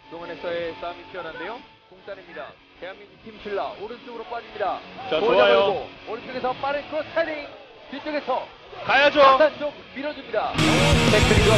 동원에서의 싸움이 치열한데요. 공단입니다. 대한민국 팀 신라 오른쪽으로 빠집니다. 자, 좋아요. 오른쪽에서 빠른 크로스 헤딩. 뒤쪽에서 가야죠. 바깥쪽 밀어줍니다. 태클이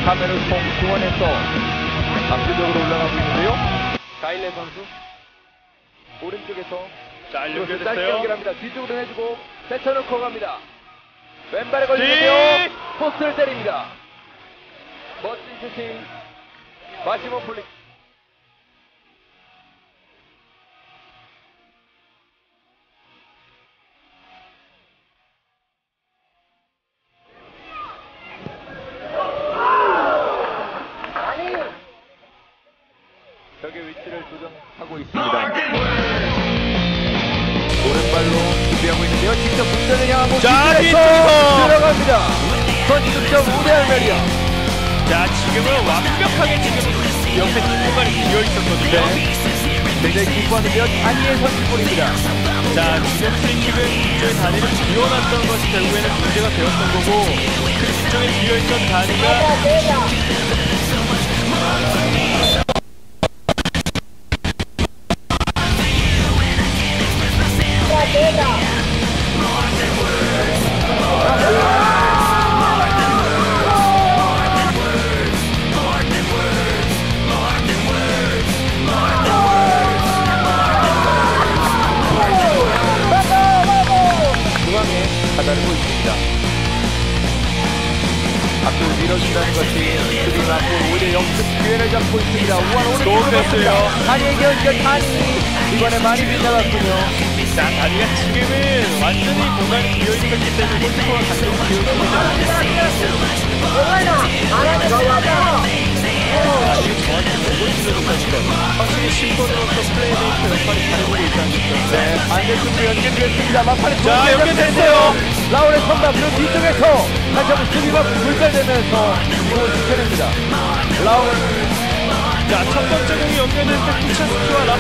카메를 통 중원에서 강제적으로 올라가고 있는데요. 가일레 선수 오른쪽에서 자, 짧게 연결됐어요. 연결합니다. 뒤쪽으로 해주고 세쳐놓고 갑니다. 왼발에 걸리는데요. 포스트를 때립니다. 멋진 슈팅. 마시모 폴리. 벽의 위치를 조정하고 있습니다. 오른발로 준비하고 있는데요. 직접 문전을 향하고 자, 뒤쪽에서 들어갑니다. 선취득점 우대할메리아. 자, 지금은 완벽하게 지금 옆에 뒷공간이 비어 있었거든요. 굉장히 기뻐하는데요. 다니엘 선취골입니다. 자, 지금 프리킥은 뒤쪽에 다니를 비워놨던 것이 결국에는 문제가 되었던 거고, 그 뒤쪽에 비어있던 다니가 것이 수비 맞고 오히려 역습 기회를 잡고 있습니다. 우한 오늘 좋은데요. 단위의 견제 단위 이번에 많이 빗나갔군요. 자, 다리가 지금은 완전히 공간이 비어있었기 때문에 골키퍼가 가지고 비어있습니다. 지금 정확히 보고 있는 확실히 신권으로서 플레이메이커 역할이 잘해주고 있다는 거죠. 네, 반대쪽으로 연결됐습니다. 막판에 자, 연결됐어요. 라운의 선방 그리고 뒤쪽에서 다시 한번 수비가 불살되면서 공을 지켜냅니다. 라운 자, 첫 번째 공이 연결될 때 쿠차스키와 라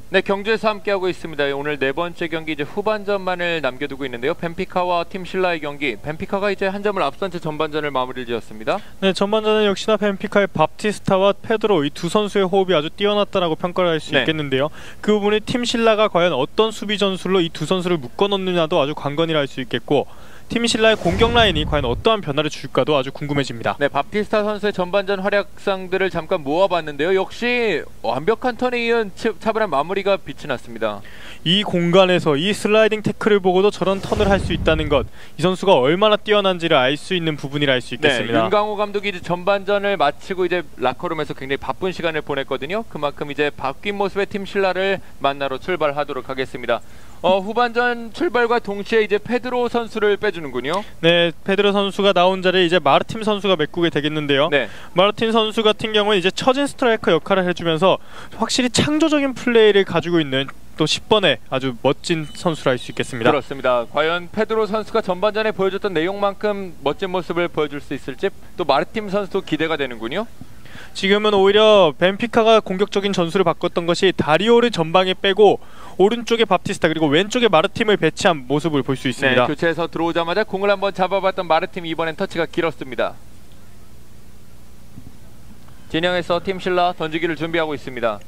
네, 경주에서 함께하고 있습니다. 오늘 네 번째 경기 이제 후반전만을 남겨두고 있는데요. 벤피카와 팀 신라의 경기. 벤피카가 이제 한 점을 앞선 채 전반전을 마무리를 지었습니다. 네, 전반전은 역시나 벤피카의 밥티스타와 페드로 이 두 선수의 호흡이 아주 뛰어났다라고 평가를 할 수 있겠는데요. 그 부분이 팀 신라가 과연 어떤 수비 전술로 이 두 선수를 묶어놓느냐도 아주 관건이라 할 수 있겠고, 팀 신라의 공격 라인이 과연 어떠한 변화를 줄까도 아주 궁금해집니다. 네, 밥티스타 선수의 전반전 활약상들을 잠깐 모아봤는데요. 역시 완벽한 턴에 이은 차분한 마무리가 빛이 났습니다. 이 공간에서 이 슬라이딩 태클을 보고도 저런 턴을 할 수 있다는 것, 이 선수가 얼마나 뛰어난지를 알 수 있는 부분이라 할 수 있겠습니다. 네, 윤강호 감독이 이제 전반전을 마치고 이제 라커룸에서 굉장히 바쁜 시간을 보냈거든요. 그만큼 이제 바뀐 모습의 팀 신라를 만나러 출발하도록 하겠습니다. 후반전 출발과 동시에 이제 페드로 선수를 빼주는군요. 네, 페드로 선수가 나온 자리에 이제 마르틴 선수가 메꾸게 되겠는데요. 네. 마르틴 선수 같은 경우는 이제 처진 스트라이커 역할을 해주면서 확실히 창조적인 플레이를 가지고 있는 또 10번의 아주 멋진 선수라 할 수 있겠습니다. 그렇습니다. 과연 페드로 선수가 전반전에 보여줬던 내용만큼 멋진 모습을 보여줄 수 있을지 또 마르틴 선수도 기대가 되는군요. 지금은 오히려 벤피카가 공격적인 전술을 바꿨던 것이 다리오를 전방에 빼고 오른쪽에 밥티스타 그리고 왼쪽에 마르팀을 배치한 모습을 볼 수 있습니다. 네, 교체해서 들어오자마자 공을 한번 잡아봤던 마르팀, 이번엔 터치가 길었습니다. 진영에서 팀 신라 던지기를 준비하고 있습니다.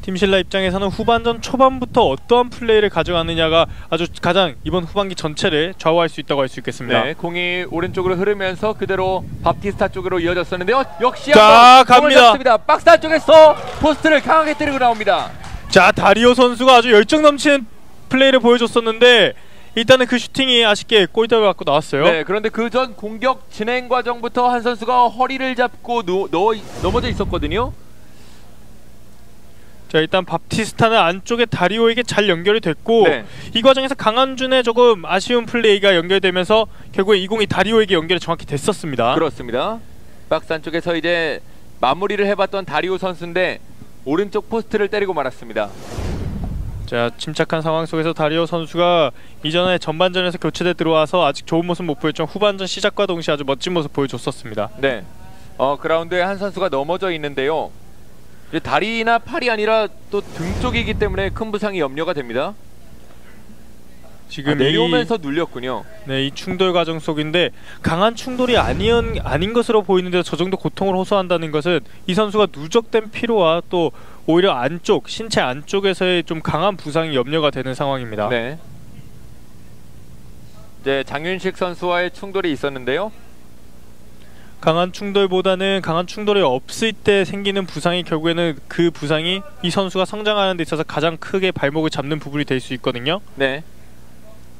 팀 신라 입장에서는 후반전 초반부터 어떠한 플레이를 가져가느냐가 아주 가장 이번 후반기 전체를 좌우할 수 있다고 할 수 있겠습니다. 네, 공이 오른쪽으로 흐르면서 그대로 밥티스타 쪽으로 이어졌었는데 역시 자, 한번 공을 갑니다. 잡습니다. 박스 안쪽에서 포스트를 강하게 때리고 나옵니다. 자, 다리오 선수가 아주 열정 넘치는 플레이를 보여줬었는데 일단은 그 슈팅이 아쉽게 골대를 맞고 나왔어요. 네, 그런데 그 전 공격 진행 과정부터 한 선수가 허리를 잡고 넘어져 있었거든요. 자, 일단 밥티스타는 안쪽에 다리오에게 잘 연결이 됐고 네. 이 과정에서 강한준의 조금 아쉬운 플레이가 연결되면서 결국에 이 공이 다리오에게 연결이 정확히 됐었습니다. 그렇습니다. 박스 안쪽에서 이제 마무리를 해봤던 다리오 선수인데 오른쪽 포스트를 때리고 말았습니다. 자, 침착한 상황 속에서 다리오 선수가 이전에 전반전에서 교체돼 들어와서 아직 좋은 모습 못 보였지만 후반전 시작과 동시에 아주 멋진 모습 보여줬었습니다. 네, 그라운드에 한 선수가 넘어져 있는데요. 이제 다리나 팔이 아니라 또 등 쪽이기 때문에 큰 부상이 염려가 됩니다. 지금 내려오면서 눌렸군요. 네, 이 충돌 과정 속인데 강한 충돌이 아닌 것으로 보이는데 저 정도 고통을 호소한다는 것은 이 선수가 누적된 피로와 또 오히려 안쪽, 신체 안쪽에서의 좀 강한 부상이 염려가 되는 상황입니다. 네. 이제 장윤식 선수와의 충돌이 있었는데요. 강한 충돌보다는 강한 충돌이 없을 때 생기는 부상이 결국에는 그 부상이 이 선수가 성장하는 데 있어서 가장 크게 발목을 잡는 부분이 될 수 있거든요. 네.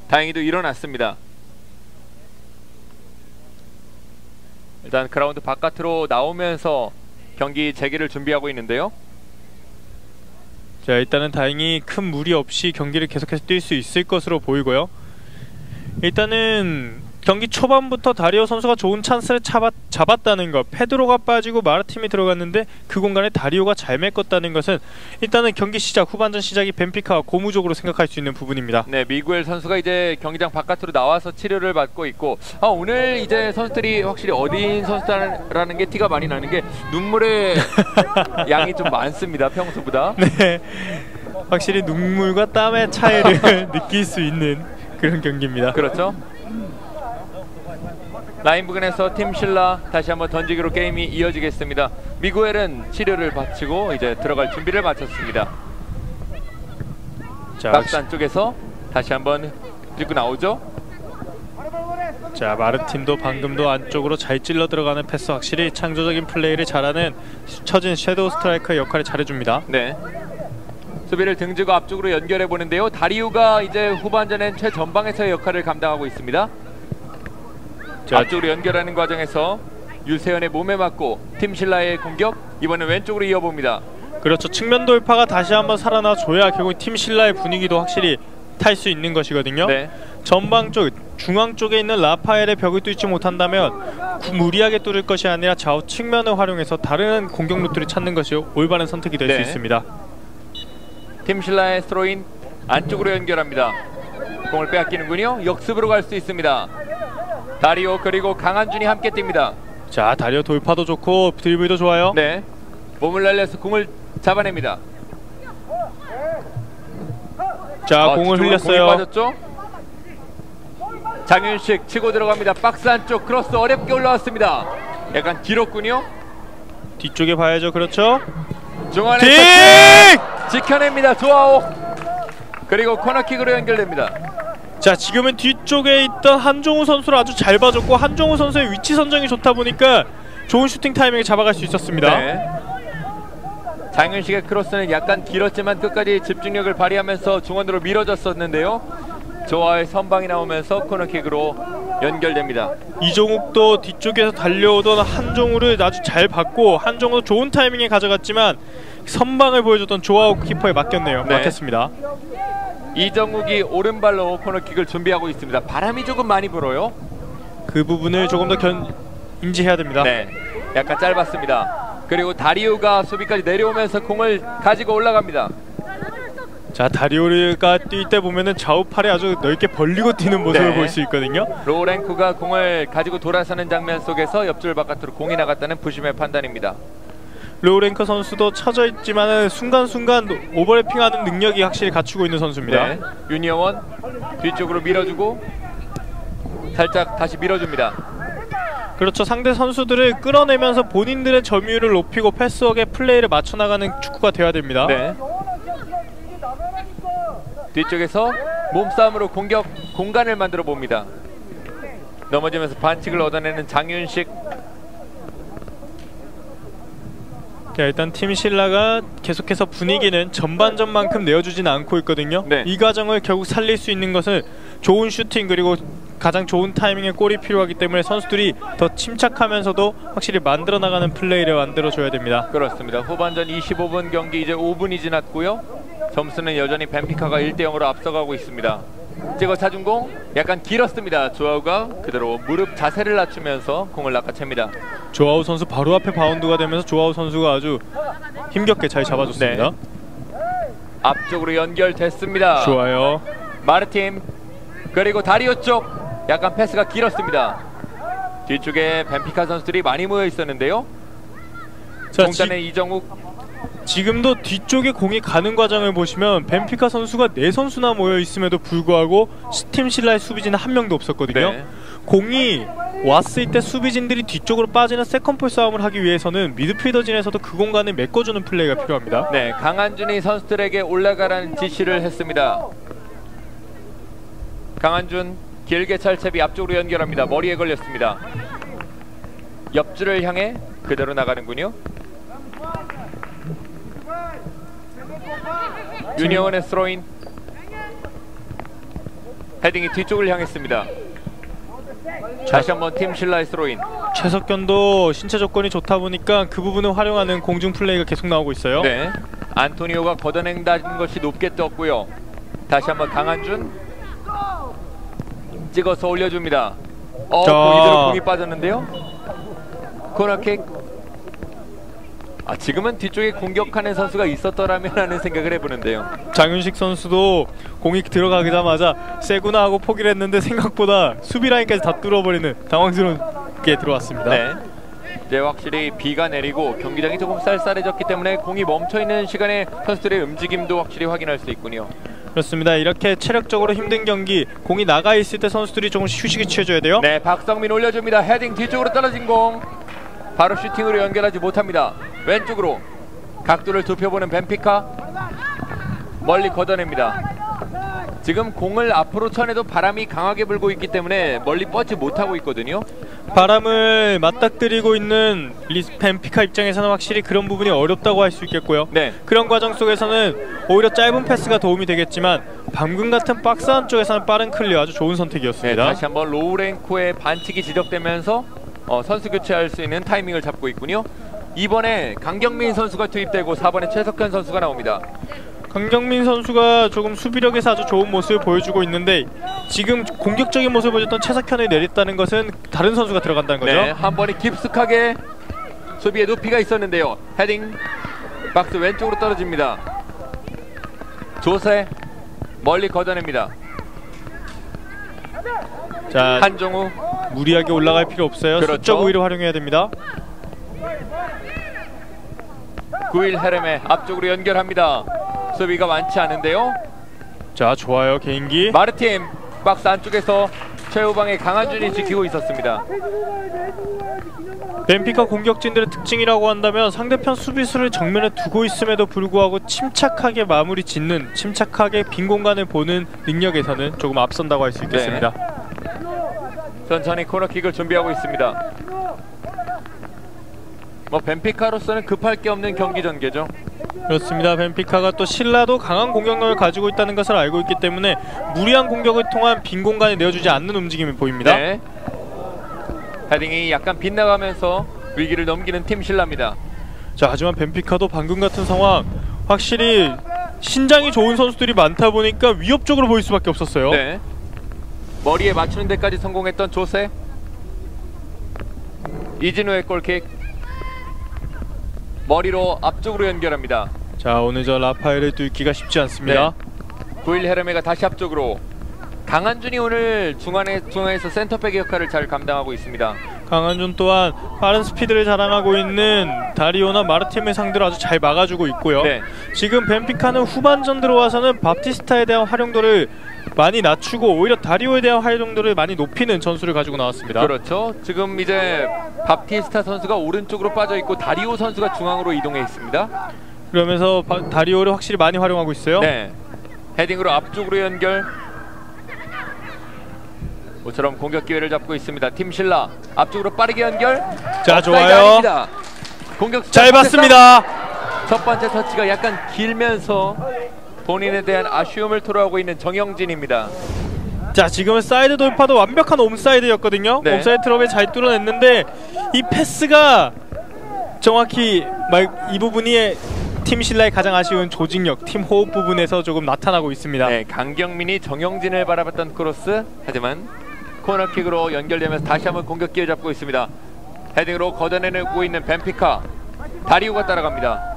다행히도 일어났습니다. 일단 그라운드 바깥으로 나오면서 경기 재개를 준비하고 있는데요. 자, 일단은 다행히 큰 무리 없이 경기를 계속해서 뛸 수 있을 것으로 보이고요. 일단은 경기 초반부터 다리오 선수가 좋은 찬스를 잡았다는 것, 페드로가 빠지고 마르팀이 들어갔는데 그 공간에 다리오가 잘 메꿨다는 것은 일단은 경기 시작, 후반전 시작이 벤피카와 고무적으로 생각할 수 있는 부분입니다. 네, 미구엘 선수가 이제 경기장 바깥으로 나와서 치료를 받고 있고, 오늘 이제 선수들이 확실히 어디인 선수라는 게 티가 많이 나는 게 눈물의 양이 좀 많습니다, 평소보다. 네, 확실히 눈물과 땀의 차이를 느낄 수 있는 그런 경기입니다. 그렇죠. 라인 부근에서 팀 신라 다시 한번 던지기로 게임이 이어지겠습니다. 미구엘은 치료를 마치고 이제 들어갈 준비를 마쳤습니다. 자, 박스 안쪽에서 다시 한번 들고 나오죠. 자, 마르팀도 방금도 안쪽으로 잘 찔러 들어가는 패스, 확실히 창조적인 플레이를 잘하는 처진 섀도우 스트라이커의 역할을 잘해줍니다. 네. 수비를 등지고 앞쪽으로 연결해 보는데요. 다리우가 이제 후반전엔 최전방에서의 역할을 감당하고 있습니다. 자, 앞쪽으로 연결하는 과정에서 유세현의 몸에 맞고 팀 신라의 공격, 이번엔 왼쪽으로 이어봅니다. 그렇죠. 측면 돌파가 다시 한번 살아나줘야 결국 팀 신라의 분위기도 확실히 탈 수 있는 것이거든요. 네. 전방 쪽, 중앙 쪽에 있는 라파엘의 벽을 뚫지 못한다면 무리하게 뚫을 것이 아니라 좌우 측면을 활용해서 다른 공격 루트를 찾는 것이 올바른 선택이 될 수 있습니다. 팀 신라의 스로인 안쪽으로 연결합니다. 공을 빼앗기는군요. 역습으로 갈 수 있습니다. 다리오 그리고 강한준이 함께 뜁니다. 자, 다리오 돌파도 좋고 드리블도 좋아요. 네, 몸을 날려서 공을 잡아냅니다. 자, 공을 흘렸어요. 공이 빠졌죠? 장윤식 치고 들어갑니다. 박스 안쪽 크로스 어렵게 올라왔습니다. 약간 길었군요. 뒤쪽에 봐야죠. 그렇죠. 중앙에서 지켜냅니다. 조아오. 그리고 코너킥으로 연결됩니다. 자, 지금은 뒤쪽에 있던 한종우 선수를 아주 잘 봐줬고 한종우 선수의 위치 선정이 좋다 보니까 좋은 슈팅 타이밍을 잡아갈 수 있었습니다. 네. 장윤식의 크로스는 약간 길었지만 끝까지 집중력을 발휘하면서 중원으로 밀어졌었는데요. 조아의 선방이 나오면서 코너킥으로 연결됩니다. 이종욱도 뒤쪽에서 달려오던 한종우를 아주 잘 봤고 한종우도 좋은 타이밍에 가져갔지만 선방을 보여줬던 조아우 키퍼에 맡겼네요. 네. 맡겼습니다. 이정욱이 오른발로 코너킥을 준비하고 있습니다. 바람이 조금 많이 불어요. 그 부분을 조금 더 인지해야 됩니다. 네, 약간 짧았습니다. 그리고 다리우가 수비까지 내려오면서 공을 가지고 올라갑니다. 자, 다리오가 뛸 때 보면은 좌우팔이 아주 넓게 벌리고 뛰는 모습을 볼 수 있거든요. 로렌쿠가 공을 가지고 돌아서는 장면 속에서 옆줄 바깥으로 공이 나갔다는 부심의 판단입니다. 로렌커 선수도 처져 있지만은 순간순간 오버래핑하는 능력이 확실히 갖추고 있는 선수입니다. 네. 윤여원 뒤쪽으로 밀어주고 살짝 다시 밀어줍니다. 그렇죠. 상대 선수들을 끌어내면서 본인들의 점유율을 높이고 패스워크에 플레이를 맞춰나가는 축구가 되어야 됩니다. 네. 뒤쪽에서 몸싸움으로 공격 공간을 만들어 봅니다. 넘어지면서 반칙을 얻어내는 장윤식. 자, 일단 팀 신라가 계속해서 분위기는 전반전만큼 내어주진 않고 있거든요. 네. 이 과정을 결국 살릴 수 있는 것은 좋은 슈팅 그리고 가장 좋은 타이밍에 골이 필요하기 때문에 선수들이 더 침착하면서도 확실히 만들어 나가는 플레이를 만들어줘야 됩니다. 그렇습니다. 후반전 25분 경기 이제 5분이 지났고요. 점수는 여전히 벤피카가 1대0으로 앞서가고 있습니다. 찍어 차준 공 약간 길었습니다. 조아우가 그대로 무릎 자세를 낮추면서 공을 낚아챕니다. 조아우 선수 바로 앞에 바운드가 되면서 조아우 선수가 아주 힘겹게 잘 잡아줬습니다. 네. 앞쪽으로 연결됐습니다. 좋아요. 마르틴 그리고 다리오 쪽 약간 패스가 길었습니다. 뒤쪽에 벤피카 선수들이 많이 모여 있었는데요. 자, 공단의 이정욱. 지금도 뒤쪽에 공이 가는 과정을 보시면 벤피카 선수가 4선수나 모여 있음에도 불구하고 팀 신라의 수비진은 한 명도 없었거든요. 네. 공이 왔을 때 수비진들이 뒤쪽으로 빠지는 세컨볼 싸움을 하기 위해서는 미드필더진에서도 그 공간을 메꿔주는 플레이가 필요합니다. 네, 강한준이 선수들에게 올라가라는 지시를 했습니다. 강한준 길게 찰채비 앞쪽으로 연결합니다. 머리에 걸렸습니다. 옆줄을 향해 그대로 나가는군요. 윤여원의 스로인. 헤딩이 뒤쪽을 향했습니다. 다시 한번 팀 신라의 스로인. 최석견도 신체 조건이 좋다 보니까 그 부분을 활용하는 공중 플레이가 계속 나오고 있어요. 네, 안토니오가 걷어낸다는 것이 높게 떴고요. 다시 한번 강한준 찍어서 올려줍니다. 이대로 공이 빠졌는데요. 코너킥. 지금은 뒤쪽에 공격하는 선수가 있었더라면 하는 생각을 해보는데요. 장윤식 선수도 공이 들어가자마자 세구나 하고 포기를 했는데 생각보다 수비 라인까지 다 뚫어버리는 당황스럽게 들어왔습니다. 네, 이제 확실히 비가 내리고 경기장이 조금 쌀쌀해졌기 때문에 공이 멈춰있는 시간에 선수들의 움직임도 확실히 확인할 수 있군요. 그렇습니다. 이렇게 체력적으로 힘든 경기, 공이 나가 있을 때 선수들이 조금씩 휴식을 취해줘야 돼요. 네, 박성민 올려줍니다. 헤딩 뒤쪽으로 떨어진 공 바로 슈팅으로 연결하지 못합니다. 왼쪽으로 각도를 좁혀보는 벤피카 멀리 걷어냅니다. 지금 공을 앞으로 쳐내도 바람이 강하게 불고 있기 때문에 멀리 뻗지 못하고 있거든요. 바람을 맞닥뜨리고 있는 벤피카 입장에서는 확실히 그런 부분이 어렵다고 할 수 있겠고요. 네. 그런 과정 속에서는 오히려 짧은 패스가 도움이 되겠지만 방금 같은 박스 안쪽에서는 빠른 클리어 아주 좋은 네, 선택이었습니다. 다시 한번 로우랭코의 반칙이 지적되면서 선수 교체할 수 있는 타이밍을 잡고 있군요. 이번에 강경민 선수가 투입되고 4번에 최석현 선수가 나옵니다. 강경민 선수가 조금 수비력에서 아주 좋은 모습을 보여주고 있는데 지금 공격적인 모습을 보여줬던 최석현을 내렸다는 것은 다른 선수가 들어간다는 거죠. 네, 한 번에 깊숙하게 수비에 높이가 있었는데요. 헤딩 박스 왼쪽으로 떨어집니다. 조세 멀리 걷어냅니다. 자, 한종우 무리하게 올라갈 필요 없어요. 그렇죠. 수적 우위를 활용해야 됩니다. 9일 헤렘의 앞쪽으로 연결합니다. 수비가 많지 않은데요. 자, 좋아요. 개인기. 마르틴 박스 안쪽에서 최후방에 강한준이 지키고 있었습니다. 벤피카 공격진들의 특징이라고 한다면 상대편 수비수를 정면에 두고 있음에도 불구하고 침착하게 마무리 짓는, 침착하게 빈 공간을 보는 능력에서는 조금 앞선다고 할 수 있겠습니다. 네. 천천히 코너킥을 준비하고 있습니다. 뭐 벤피카로서는 급할 게 없는 경기 전개죠. 그렇습니다. 벤피카가 또 신라도 강한 공격력을 가지고 있다는 것을 알고 있기 때문에 무리한 공격을 통한 빈 공간에 내어주지 않는 움직임이 보입니다. 네. 헤딩이 약간 빗나가면서 위기를 넘기는 팀 신라입니다. 자, 하지만 벤피카도 방금 같은 상황 확실히 신장이 좋은 선수들이 많다 보니까 위협적으로 보일 수밖에 없었어요. 네. 머리에 맞추는 데까지 성공했던 조세. 이진우의 골킥. 머리로 앞쪽으로 연결합니다. 자, 오늘 저 라파엘을 뚫기가 쉽지 않습니다. 네. 9일 헤르메가 다시 앞쪽으로. 강한준이 오늘 중앙에서 센터백 역할을 잘 감당하고 있습니다. 강한준 또한 빠른 스피드를 자랑하고 있는 다리오나 마르팀을 상대로 아주 잘 막아주고 있고요. 네. 지금 벤피카는 후반전 들어와서는 밥티스타에 대한 활용도를 많이 낮추고 오히려 다리오에 대한 활용도를 많이 높이는 전술을 가지고 나왔습니다. 그렇죠. 지금 이제 밥티스타 선수가 오른쪽으로 빠져있고 다리오 선수가 중앙으로 이동해 있습니다. 그러면서 다리오를 확실히 많이 활용하고 있어요. 네. 헤딩으로 앞쪽으로 연결. 모처럼 공격 기회를 잡고 있습니다. 팀 신라 앞쪽으로 빠르게 연결. 자, 좋아요. 공격 잘 봤습니다. 첫 번째 터치가 약간 길면서 본인에 대한 아쉬움을 토로하고 있는 정영진입니다. 자, 지금은 사이드 돌파도 완벽한 옴사이드였거든요. 네. 옴사이드 트럭에 잘 뚫어냈는데 이 패스가 정확히 이 부분이 팀 신라의 가장 아쉬운 조직력, 팀 호흡 부분에서 조금 나타나고 있습니다. 네, 강경민이 정영진을 바라봤던 크로스, 하지만 코너킥으로 연결되면서 다시 한번 공격 기회 잡고 있습니다. 헤딩으로 걷어내고 있는 벤피카. 다리오가 따라갑니다.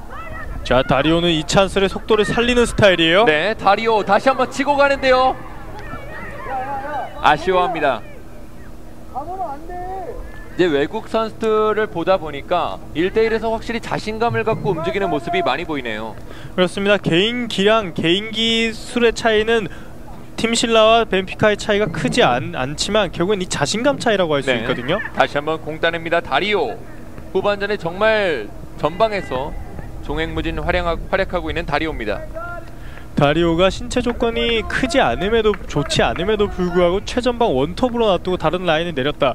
자, 다리오는 이 찬스를 속도를 살리는 스타일이에요. 네, 다리오 다시 한번 치고 가는데요. 아쉬워합니다. 이제 외국 선수들을 보다 보니까 1대1에서 확실히 자신감을 갖고 움직이는 모습이 많이 보이네요. 그렇습니다. 개인 기량, 개인 기술의 차이는 팀 신라와 벤피카의 차이가 크지 않지만 결국은 이 자신감 차이라고 할 수 있거든요. 다시 한번 공 따냅니다. 다리오. 후반전에 정말 전방에서 종횡무진 활약하고 있는 다리오입니다. 다리오가 신체 조건이 크지 않음에도 좋지 않음에도 불구하고 최전방 원톱으로 놔두고 다른 라인을 내렸다.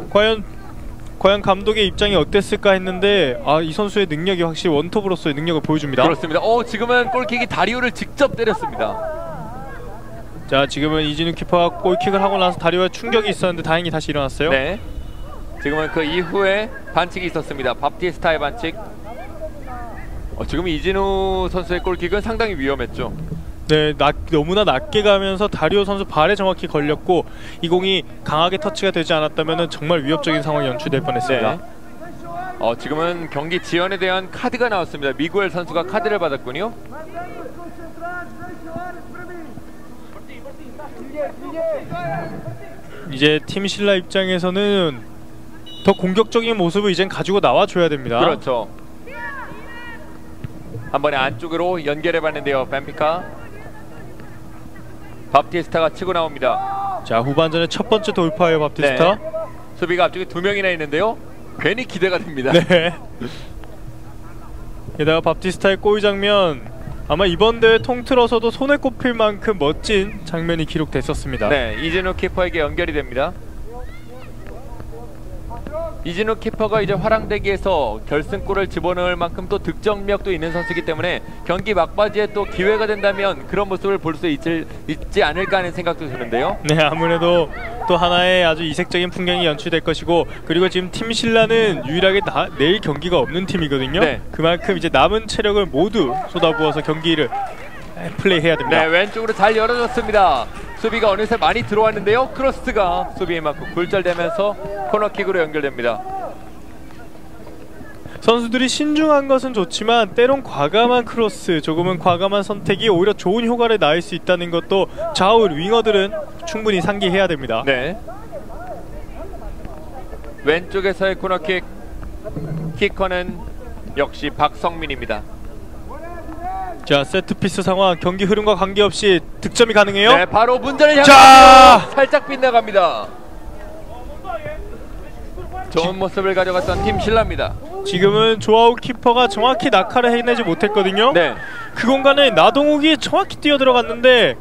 과연 감독의 입장이 어땠을까 했는데 이 선수의 능력이 확실히 원톱으로서의 능력을 보여줍니다. 그렇습니다. 지금은 골킥이 다리오를 직접 때렸습니다. 자, 지금은 이진우 키퍼가 골킥을 하고 나서 다리오에 충격이 있었는데 다행히 다시 일어났어요. 네. 지금은 그 이후에 반칙이 있었습니다. 밥티스타의 반칙. 지금 이진우 선수의 골킥은 상당히 위험했죠. 네, 너무나 낮게 가면서 다리오 선수 발에 정확히 걸렸고 이 공이 강하게 터치가 되지 않았다면 정말 위협적인 상황이 연출될 뻔했습니다. 네. 지금은 경기 지연에 대한 카드가 나왔습니다. 미구엘 선수가 카드를 받았군요. 이제 팀 신라 입장에서는 더 공격적인 모습을 이젠 가지고 나와줘야 됩니다. 그렇죠. 한 번에 안쪽으로 연결해봤는데요. 벤피카. 밥티스타가 치고 나옵니다. 자, 후반전의 첫 번째 돌파예요, 밥티스타. 네. 수비가 앞쪽에 2명이나 있는데요. 괜히 기대가 됩니다. 네. 게다가 밥티스타의 골 장면 아마 이번 대회 통틀어서도 손에 꼽힐 만큼 멋진 장면이 기록됐었습니다. 네, 이진우 키퍼에게 연결이 됩니다. 이진우 키퍼가 이제 화랑대기에서 결승골을 집어넣을 만큼 또 득점력도 있는 선수이기 때문에 경기 막바지에 또 기회가 된다면 그런 모습을 볼 수 있지 않을까 하는 생각도 드는데요. 네, 아무래도 또 하나의 아주 이색적인 풍경이 연출될 것이고, 그리고 지금 팀 신라는 유일하게 내일 경기가 없는 팀이거든요. 네. 그만큼 이제 남은 체력을 모두 쏟아부어서 경기를 플레이해야 됩니다. 네, 왼쪽으로 잘 열어줬습니다. 수비가 어느새 많이 들어왔는데요. 크로스가 수비에 맞고 굴절되면서 코너킥으로 연결됩니다. 선수들이 신중한 것은 좋지만 때론 과감한 크로스, 조금은 과감한 선택이 오히려 좋은 효과를 낳을 수 있다는 것도 좌우 윙어들은 충분히 상기해야 됩니다. 네. 왼쪽에서의 코너킥, 키커는 역시 박성민입니다. 자, 세트피스 상황, 경기 흐름과 관계없이 득점이 가능해요. 네, 바로 문전을 자! 향해 살짝 빗나갑니다. 좋은 모습을 가져갔던 팀 신라입니다. 지금은 조아우 키퍼가 정확히 낙하를 해내지 못했거든요. 네. 그 공간에 나동욱이 정확히 뛰어들어갔는데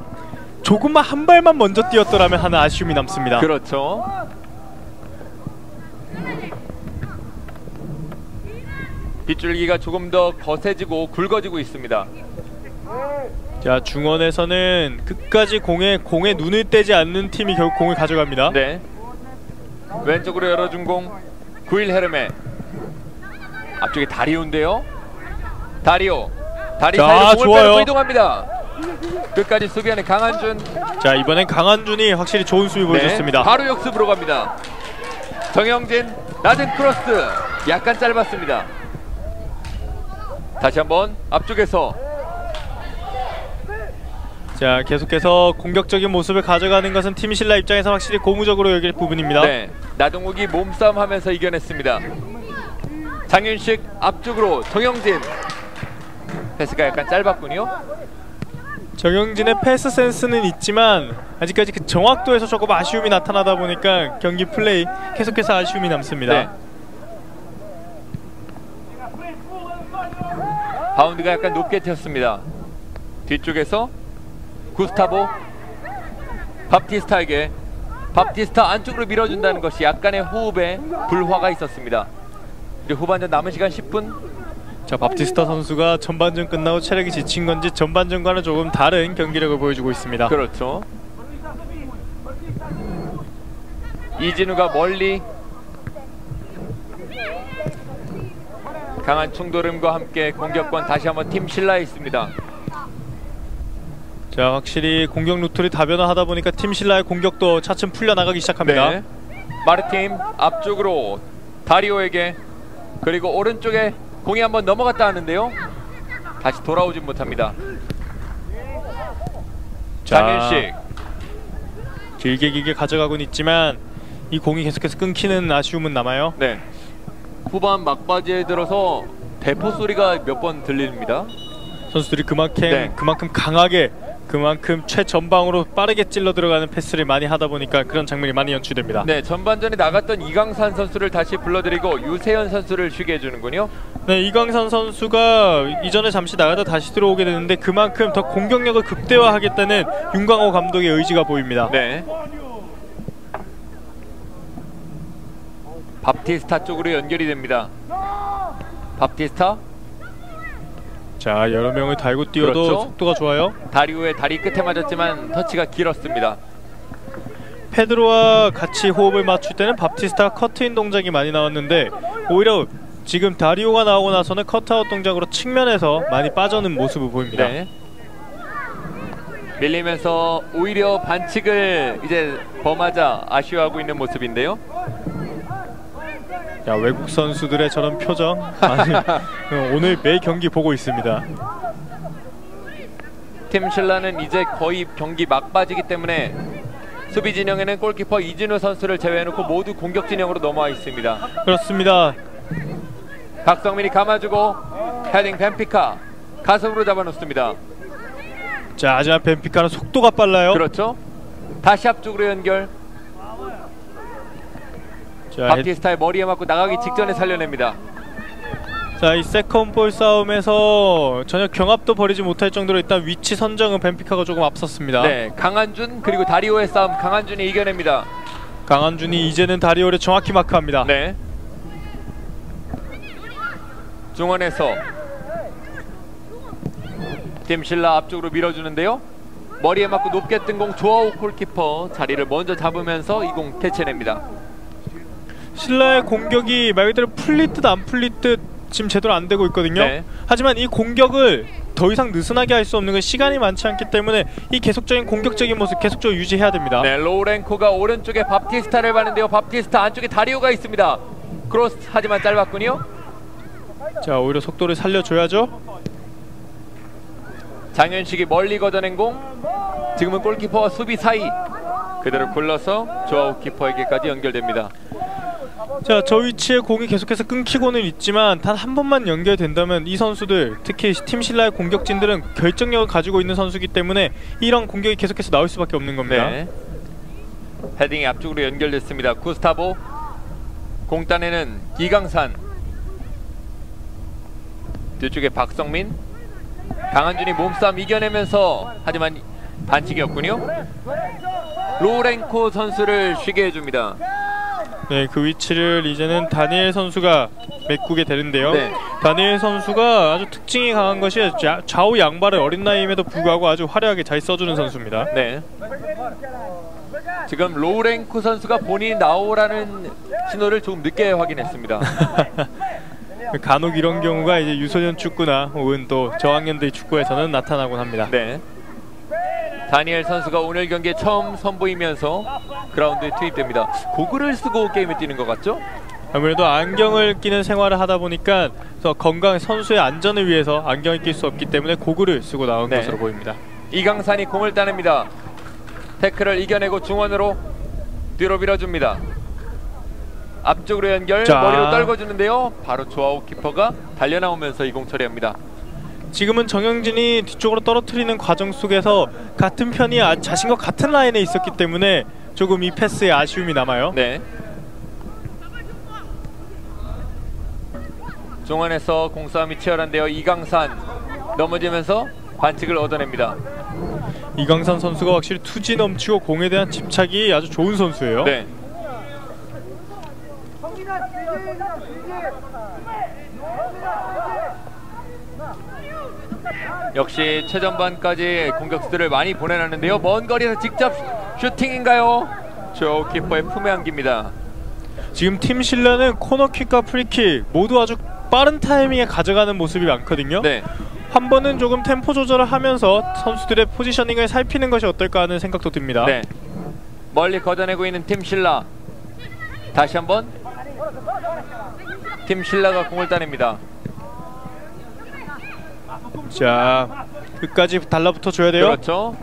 조금만 한 발만 먼저 뛰었더라면 하는 아쉬움이 남습니다. 그렇죠. 빗줄기가 조금 더 거세지고 굵어지고 있습니다. 자, 중원에서는 끝까지 공에 눈을 떼지 않는 팀이 결국 공을 가져갑니다. 네. 왼쪽으로 열어준 공 구일 헤르메. 앞쪽에 다리오인데요. 다리 자, 사이로 공을 좋아요. 빼고 이동합니다. 끝까지 수비하는 강한준. 자, 이번엔 강한준이 확실히 좋은 수비 보여줬습니다. 바로 역습으로 갑니다. 정영진 낮은 크로스 약간 짧았습니다. 다시 한번 앞쪽에서. 자, 계속해서 공격적인 모습을 가져가는 것은 팀 신라 입장에서 확실히 고무적으로 여길 부분입니다. 네, 나동욱이 몸싸움하면서 이겨냈습니다. 장윤식 앞쪽으로 정영진. 패스가 약간 짧았군요. 정영진의 패스 센스는 있지만 아직까지 그 정확도에서 조금 아쉬움이 나타나다 보니까 경기 플레이 계속해서 아쉬움이 남습니다. 네. 바운드가 약간 높게 튀었습니다. 뒤쪽에서 구스타보 밥티스타에게, 밥티스타 안쪽으로 밀어준다는 것이 약간의 호흡에 불화가 있었습니다. 그리고 후반전 남은 시간 10분. 자, 밥티스타 선수가 전반전 끝나고 체력이 지친 건지 전반전과는 조금 다른 경기력을 보여주고 있습니다. 그렇죠. 이진우가 멀리 강한 충돌음과 함께 공격권 다시 한번 팀 신라에 있습니다. 자, 확실히 공격 루트를 다변화하다 보니까 팀 신라의 공격도 차츰 풀려나가기 시작합니다. 네. 마르팀 앞쪽으로 다리오에게, 그리고 오른쪽에 공이 한번 넘어갔다 하는데요. 다시 돌아오진 못합니다. 장윤식. 길게 가져가고는 있지만 이 공이 계속해서 끊기는 아쉬움은 남아요. 네. 후반 막바지에 들어서 대포 소리가 몇 번 들립니다. 선수들이 그만큼 강하게, 그만큼 최전방으로 빠르게 찔러 들어가는 패스를 많이 하다 보니까 그런 장면이 많이 연출됩니다. 네, 전반전에 나갔던 이강산 선수를 다시 불러들이고 유세현 선수를 쉬게 해주는군요. 네, 이강산 선수가 이전에 잠시 나가다 다시 들어오게 되는데 그만큼 더 공격력을 극대화하겠다는 윤광호 감독의 의지가 보입니다. 네. 밥티스타 쪽으로 연결이 됩니다. 밥티스타. 자, 여러 명을 달고 뛰어도 그렇죠. 속도가 좋아요. 다리오의 다리 끝에 맞았지만 터치가 길었습니다. 페드로와 같이 호흡을 맞출 때는 밥티스타 커트인 동작이 많이 나왔는데 오히려 지금 다리오가 나오고 나서는 커트아웃 동작으로 측면에서 많이 빠져는 모습을 보입니다. 네. 밀리면서 오히려 반칙을 이제 범하자 아쉬워하고 있는 모습인데요. 야, 외국 선수들의 저런 표정 아니, 오늘 매 경기 보고 있습니다. 팀 신라는 이제 거의 경기 막바지기 때문에 수비 진영에는 골키퍼 이진우 선수를 제외해놓고 모두 공격 진영으로 넘어와 있습니다. 그렇습니다. 박성민이 감아주고 헤딩 벤피카 가슴으로 잡아놓습니다. 자, 하지만 벤피카는 속도가 빨라요. 그렇죠. 다시 앞쪽으로 연결. 자, 밥티스타의 머리에 맞고 나가기 직전에 살려냅니다. 자, 이 세컨볼 싸움에서 전혀 경합도 벌이지 못할 정도로 일단 위치 선정은 벤피카가 조금 앞섰습니다. 네, 강한준 그리고 다리오의 싸움 강한준이 이겨냅니다. 강한준이 이제는 다리오를 정확히 마크합니다. 네. 중원에서 팀 신라 앞쪽으로 밀어주는데요. 머리에 맞고 높게 뜬 공 조아우 골키퍼 자리를 먼저 잡으면서 이 공 캐치냅니다. 신라의 공격이 말 그대로 풀릴 듯 안 풀릴 듯 지금 제대로 안 되고 있거든요. 네. 하지만 이 공격을 더 이상 느슨하게 할 수 없는 건 시간이 많지 않기 때문에 이 계속적인 공격적인 모습 계속적으로 유지해야 됩니다. 네, 로우렌코가 오른쪽에 밥티스타를 봤는데요. 밥티스타 안쪽에 다리오가 있습니다. 크로스 하지만 짧았군요. 자, 오히려 속도를 살려줘야죠. 장현식이 멀리 걷어낸 공. 지금은 골키퍼와 수비 사이 그대로 굴러서 조아우 키퍼에게까지 연결됩니다. 자, 저 위치에 공이 계속해서 끊기고는 있지만 단 한 번만 연결된다면 이 선수들, 특히 팀 신라의 공격진들은 결정력을 가지고 있는 선수이기 때문에 이런 공격이 계속해서 나올 수밖에 없는 겁니다. 네. 헤딩이 앞쪽으로 연결됐습니다. 구스타보 공 따내는 이강산, 뒤쪽에 박성민, 강한준이 몸싸움 이겨내면서 하지만 반칙이었군요. 로렌코 선수를 쉬게 해줍니다. 네, 그 위치를 이제는 다니엘 선수가 메꾸게 되는데요. 네. 다니엘 선수가 아주 특징이 강한 것이 좌우 양발을 어린 나이임에도 불구하고 아주 화려하게 잘 써주는 선수입니다. 네. 지금 로렌코 선수가 본인이 나오라는 신호를 조금 늦게 확인했습니다. 간혹 이런 경우가 이제 유소년 축구나 혹은 또 저학년들 축구에서는 나타나곤 합니다. 네. 다니엘 선수가 오늘 경기에 처음 선보이면서 그라운드에 투입됩니다. 고글을 쓰고 게임에 뛰는 것 같죠? 아무래도 안경을 끼는 생활을 하다 보니까 건강 선수의 안전을 위해서 안경을 낄 수 없기 때문에 고글을 쓰고 나온 네. 것으로 보입니다. 이강산이 공을 따냅니다. 태클을 이겨내고 중원으로 뒤로 밀어줍니다. 앞쪽으로 연결, 자. 머리로 떨궈주는데요. 바로 조아우 키퍼가 달려나오면서 이 공 처리합니다. 지금은 정영진이 뒤쪽으로 떨어뜨리는 과정 속에서 같은 편이 자신과 같은 라인에 있었기 때문에 조금 이 패스에 아쉬움이 남아요. 네. 중원에서 공싸움이 치열한데요. 이강산 넘어지면서 반칙을 얻어냅니다. 이강산 선수가 확실히 투지 넘치고 공에 대한 집착이 아주 좋은 선수예요. 네. 역시 최전반까지 공격수들을 많이 보내놨는데요. 먼 거리에서 직접 슈팅인가요? 조 키퍼의 품에 안깁니다. 지금 팀 신라는 코너킥과 프리킥 모두 아주 빠른 타이밍에 가져가는 모습이 많거든요. 네. 한 번은 조금 템포 조절을 하면서 선수들의 포지셔닝을 살피는 것이 어떨까 하는 생각도 듭니다. 네. 멀리 걷어내고 있는 팀 신라. 다시 한번 팀 신라가 공을 따냅니다. 자, 끝까지 달라붙어 줘야 돼요. 그렇죠.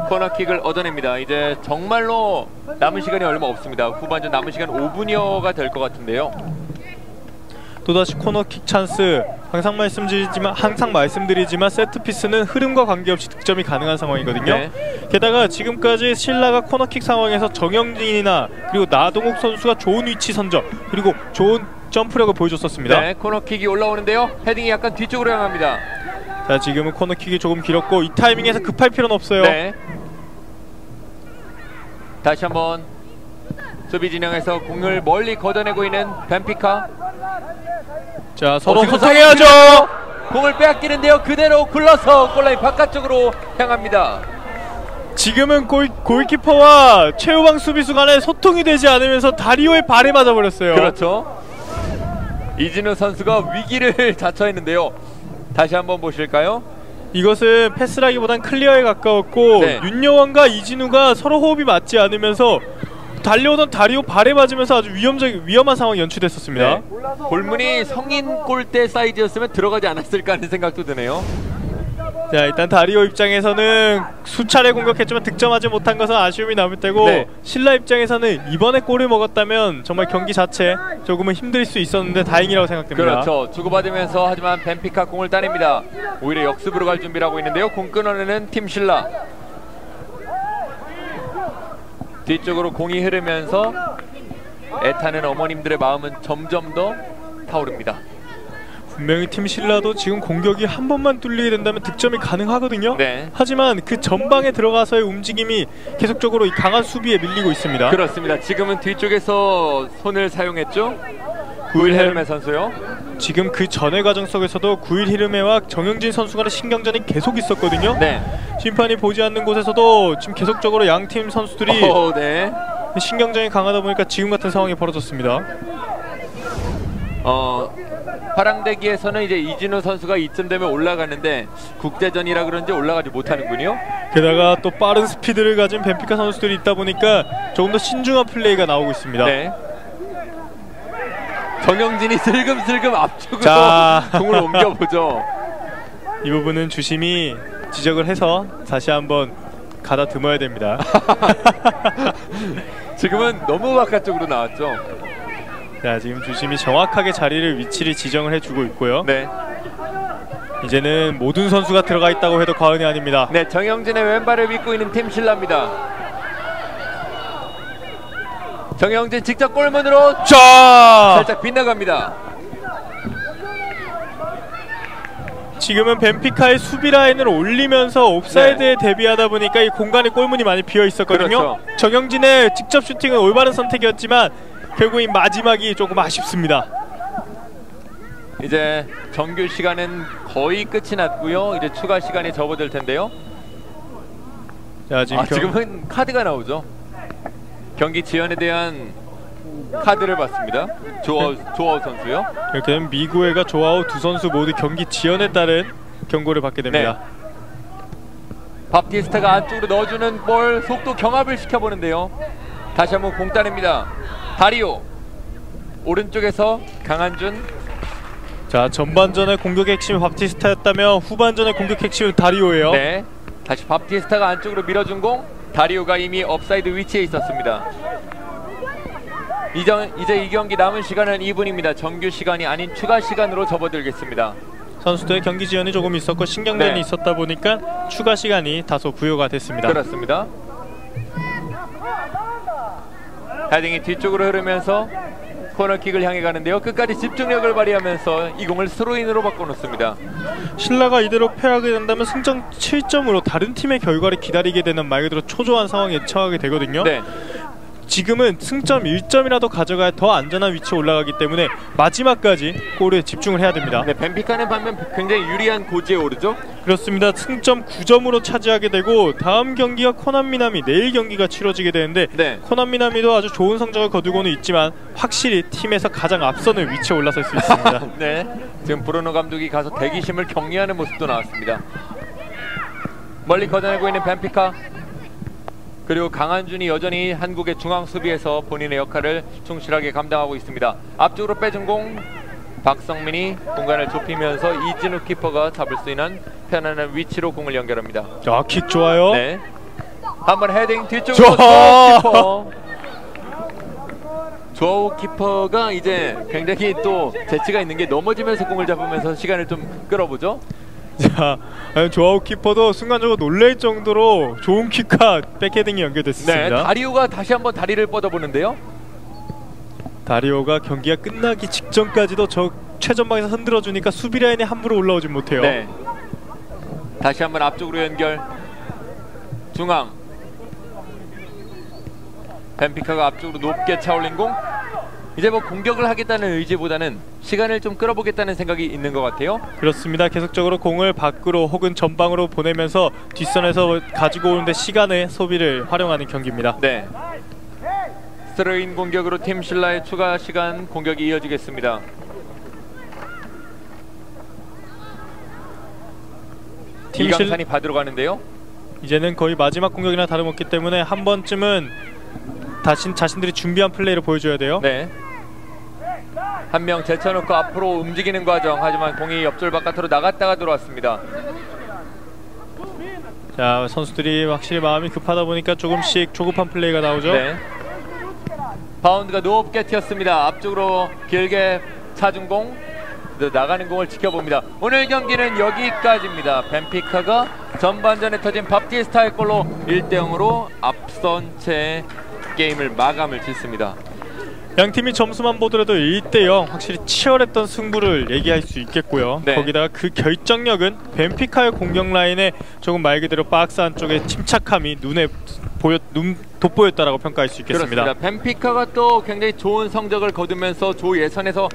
코너킥을 얻어냅니다. 이제 정말로 남은 시간이 얼마 없습니다. 후반전 남은 시간 5분여가 될 것 같은데요. 또다시 코너킥 찬스. 항상 말씀드리지만 세트피스는 흐름과 관계없이 득점이 가능한 상황이거든요. 네. 게다가 지금까지 신라가 코너킥 상황에서 정영진이나 그리고 나동욱 선수가 좋은 위치 선정 그리고 좋은 점프력을 보여줬었습니다. 네, 코너킥이 올라오는데요. 헤딩이 약간 뒤쪽으로 향합니다. 자, 지금은 코너킥이 조금 길었고 이 타이밍에서 급할 필요는 없어요. 네. 다시 한번 수비 진영에서 공을 멀리 걷어내고 있는 벤피카. 자, 서로 지금 소통해야죠. 공을 빼앗기는데요. 그대로 굴러서 골라인 바깥쪽으로 향합니다. 지금은 골키퍼와 최우방 수비수 간에 소통이 되지 않으면서 다리오의 발에 맞아버렸어요. 그렇죠. 이진우 선수가 위기를 자처했는데요. 다시 한번 보실까요? 이것은 패스라기보단 클리어에 가까웠고 네. 윤여원과 이진우가 서로 호흡이 맞지 않으면서 달려오던 다리오 발에 맞으면서 아주 위험한 상황이 연출됐었습니다. 네. 골문이 성인 골대 사이즈였으면 들어가지 않았을까 하는 생각도 드네요. 자, 일단 다리오 입장에서는 수차례 공격했지만 득점하지 못한 것은 아쉬움이 남을 테고 네. 신라 입장에서는 이번에 골을 먹었다면 정말 경기 자체 조금은 힘들 수 있었는데 다행이라고 생각됩니다. 그렇죠. 주고받으면서 하지만 벤피카 공을 따냅니다. 오히려 역습으로 갈 준비를 하고 있는데요. 공 끊어내는 팀 신라. 뒤쪽으로 공이 흐르면서 애타는 어머님들의 마음은 점점 더 타오릅니다. 분명히 팀 신라도 지금 공격이 한 번만 뚫리게 된다면 득점이 가능하거든요. 네. 하지만 그 전방에 들어가서의 움직임이 계속적으로 이 강한 수비에 밀리고 있습니다. 그렇습니다. 지금은 뒤쪽에서 손을 사용했죠. 구일 헤르메 선수요. 지금 그 전의 과정 속에서도 구일 히르메와 정영진 선수 간의 신경전이 계속 있었거든요. 네. 심판이 보지 않는 곳에서도 지금 계속적으로 양팀 선수들이 네. 신경전이 강하다 보니까 지금 같은 상황이 벌어졌습니다. 파랑대기에서는 이제 이진우 선수가 이쯤 되면 올라가는데 국대전이라 그런지 올라가지 못하는군요. 게다가 또 빠른 스피드를 가진 벤피카 선수들이 있다 보니까 조금 더 신중한 플레이가 나오고 있습니다. 네. 정영진이 슬금슬금 앞쪽으로 공을 옮겨보죠. 이 부분은 주심이 지적을 해서 다시 한번 가다듬어야 됩니다. 지금은 너무 바깥쪽으로 나왔죠. 자, 지금 주심이 정확하게 위치를 지정을 해주고 있고요. 네. 이제는 모든 선수가 들어가 있다고 해도 과언이 아닙니다. 네, 정영진의 왼발을 믿고 있는 팀 신라입니다. 정영진 직접 골문으로 살짝 빗나갑니다. 지금은 벤피카의 수비 라인을 올리면서 옵사이드에 대비하다 보니까 이 공간에 골문이 많이 비어 있었거든요. 그렇죠. 정영진의 직접 슈팅은 올바른 선택이었지만 결국 이 마지막이 조금 아쉽습니다. 이제 정규 시간은 거의 끝이 났고요. 이제 추가 시간이 접어들 텐데요. 자, 지금은 카드가 나오죠. 경기 지연에 대한 카드를 받습니다. 조아우 선수요. 이렇게 되면 미구엘과 조아우 두 선수 모두 경기 지연에 따른 경고를 받게 됩니다. 네. 밥티스타가 안쪽으로 넣어주는 볼 속도 경합을 시켜보는데요. 다시 한번 공 따냅니다. 다리오 오른쪽에서 강한준. 자, 전반전의 공격의 핵심이 밥티스타였다면 후반전의 공격 핵심은 다리오예요. 네. 다시 밥티스타가 안쪽으로 밀어준 공. 다리오가 이미 업사이드 위치에 있었습니다. 이제 이 경기 남은 시간은 2분입니다. 정규 시간이 아닌 추가 시간으로 접어들겠습니다. 선수들의 경기 지연이 조금 있었고 신경전이 있었다 보니까 추가 시간이 다소 부여가 됐습니다. 그렇습니다. 헤딩이 뒤쪽으로 흐르면서 코너킥을 향해 가는데요. 끝까지 집중력을 발휘하면서 이 공을 스로인으로 바꿔놓습니다. 신라가 이대로 패하게 된다면 승점 7점으로 다른 팀의 결과를 기다리게 되는 말 그대로 초조한 상황에 처하게 되거든요. 네. 지금은 승점 1점이라도 가져가야 더 안전한 위치에 올라가기 때문에 마지막까지 골에 집중을 해야 됩니다. 네, 벤피카는 반면 굉장히 유리한 고지에 오르죠. 그렇습니다. 승점 9점으로 차지하게 되고 다음 경기가 코난미나미, 내일 경기가 치러지게 되는데 네. 코난미나미도 아주 좋은 성적을 거두고는 있지만 확실히 팀에서 가장 앞서는 위치에 올라설 수 있습니다. 네, 지금 브루노 감독이 가서 대기심을 격리하는 모습도 나왔습니다. 멀리 걷어내고 있는 벤피카, 그리고 강한준이 여전히 한국의 중앙 수비에서 본인의 역할을 충실하게 감당하고 있습니다. 앞쪽으로 빼준 공, 박성민이 공간을 좁히면서 이진우 키퍼가 잡을 수 있는 편안한 위치로 공을 연결합니다. 자, 킥 좋아요. 네, 한번 헤딩 뒤쪽으로 조아우 키퍼가 이제 굉장히 또 재치가 있는 게 넘어지면서 공을 잡으면서 시간을 좀 끌어보죠. 자, 조아우 키퍼도 순간적으로 놀랄 정도로 좋은 킥과 백헤딩이 연결됐습니다. 네, 다리오가 다시 한번 다리를 뻗어보는데요. 다리오가 경기가 끝나기 직전까지도 저 최전방에서 흔들어주니까 수비 라인에 함부로 올라오지 못해요. 네. 다시 한번 앞쪽으로 연결. 중앙. 벤피카가 앞쪽으로 높게 차올린 공. 이제 뭐 공격을 하겠다는 의지보다는 시간을 좀 끌어보겠다는 생각이 있는 것 같아요. 그렇습니다. 계속적으로 공을 밖으로 혹은 전방으로 보내면서 뒷선에서 가지고 오는데 시간의 소비를 활용하는 경기입니다. 네. 스로인 공격으로 팀 신라의 추가 시간 공격이 이어지겠습니다. 이강산이 받으러 가는데요. 이제는 거의 마지막 공격이나 다름없기 때문에 한 번쯤은 자신들이 준비한 플레이를 보여줘야 돼요. 네. 한 명 제쳐놓고 앞으로 움직이는 과정. 하지만 공이 옆줄 바깥으로 나갔다가 들어왔습니다. 자, 선수들이 확실히 마음이 급하다 보니까 조금씩 조급한 플레이가 나오죠. 네. 바운드가 높게 튀었습니다. 앞쪽으로 길게 차준 공, 나가는 공을 지켜봅니다. 오늘 경기는 여기까지입니다. 벤피카가 전반전에 터진 밥티스타의 골로 1대0으로 앞선 채 게임을 마감을 짓습니다. 양 팀이 점수만 보더라도 1대0 확실히 치열했던 승부를 얘기할 수 있겠고요. 네. 거기다가 그 결정력은 벤피카의 공격 라인에 조금 말 그대로 박스 안쪽에 침착함이 눈에 돋보였다라고 평가할 수 있겠습니다. 그렇습니다. 벤피카가 또 굉장히 좋은 성적을 거두면서 조 예선에서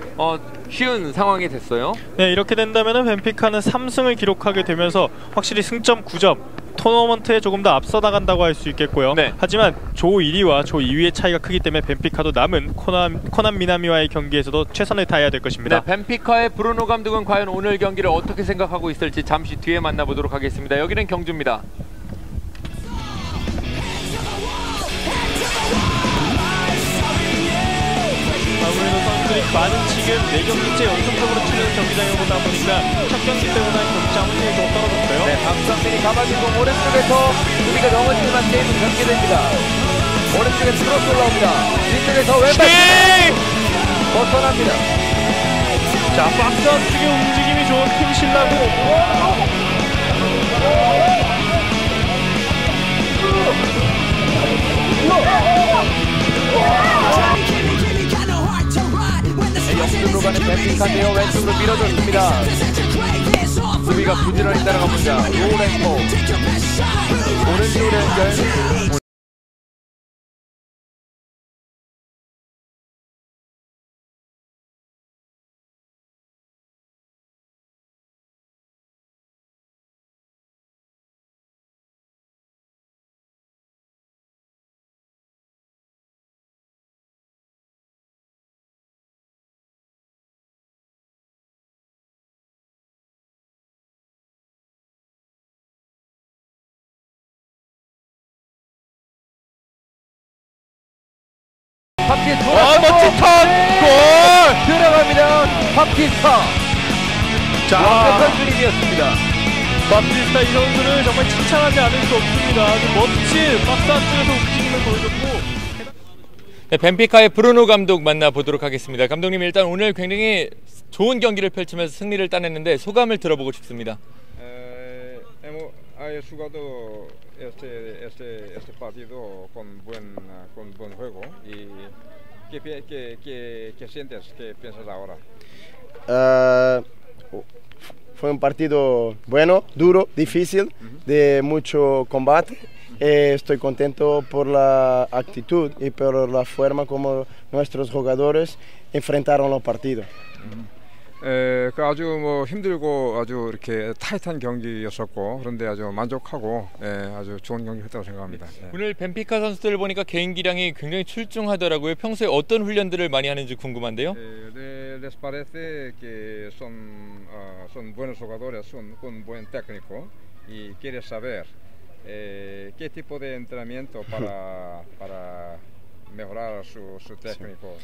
쉬운 상황이 됐어요. 네, 이렇게 된다면 벤피카는 3승을 기록하게 되면서 확실히 승점 9점 토너먼트에 조금 더 앞서 나간다고 할 수 있겠고요. 네. 하지만 조 1위와 조 2위의 차이가 크기 때문에 벤피카도 남은 코난 미나미와의 경기에서도 최선을 다해야 될 것입니다. 네, 벤피카의 브루노 감독은 과연 오늘 경기를 어떻게 생각하고 있을지 잠시 뒤에 만나보도록 하겠습니다. 여기는 경주입니다. 아무래도 선수들이 많은 지금 4경기째 연속적으로 치는 경기장에 오다 보니까 첫 경기 때보다 경기장 확률이 좀 떨어졌어요. 네, 박성민이 가만히고 오른쪽에서 수비가 넘어지지만 게임은 전개됩니다. 오른쪽에서 크로스 올라옵니다. 뒤쪽에서 왼발 벗어납니다. 자, 박스 안쪽의 움직임이 좋은 팀 신라고. 옆쪽으로 가는 벤피카인데요. 왼쪽으로 밀어줬습니다. 수비가 부지런히 따라가봅니다. 로렌포 오른쪽으로 연결. 바퀴 돌아서 멋진 턴! 골! 들어갑니다. 바티스타. 자, 완벽한 드림이었습니다. 바티스타 이 선수를 정말 칭찬하지 않을 수 없습니다. 아주 멋진 박스 안쪽에서 움직임을 보여줬고. 네, 벤피카의 브루노 감독 만나보도록 하겠습니다. 감독님, 일단 오늘 굉장히 좋은 경기를 펼치면서 승리를 따냈는데 소감을 들어보고 싶습니다. Hemos jugado este partido con buen juego y ¿qué sientes? ¿Qué piensas ahora? Fue un partido bueno, duro, difícil, de mucho combate. Estoy contento por la actitud y por la forma como nuestros jugadores enfrentaron los partidos. 그 아주 뭐 힘들고 아주 이렇게 타이트한 경기였었고 그런데 아주 만족하고 아주 좋은 경기였다고 생각합니다. 오늘 벤피카 선수들 보니까 개인 기량이 굉장히 출중하더라고요. 평소에 어떤 훈련들을 많이 하는지 궁금한데요. Les parece que son buenos jugadores, con buen técnico y quieres saber qué tipo de entrenamiento para mejorar su técnico.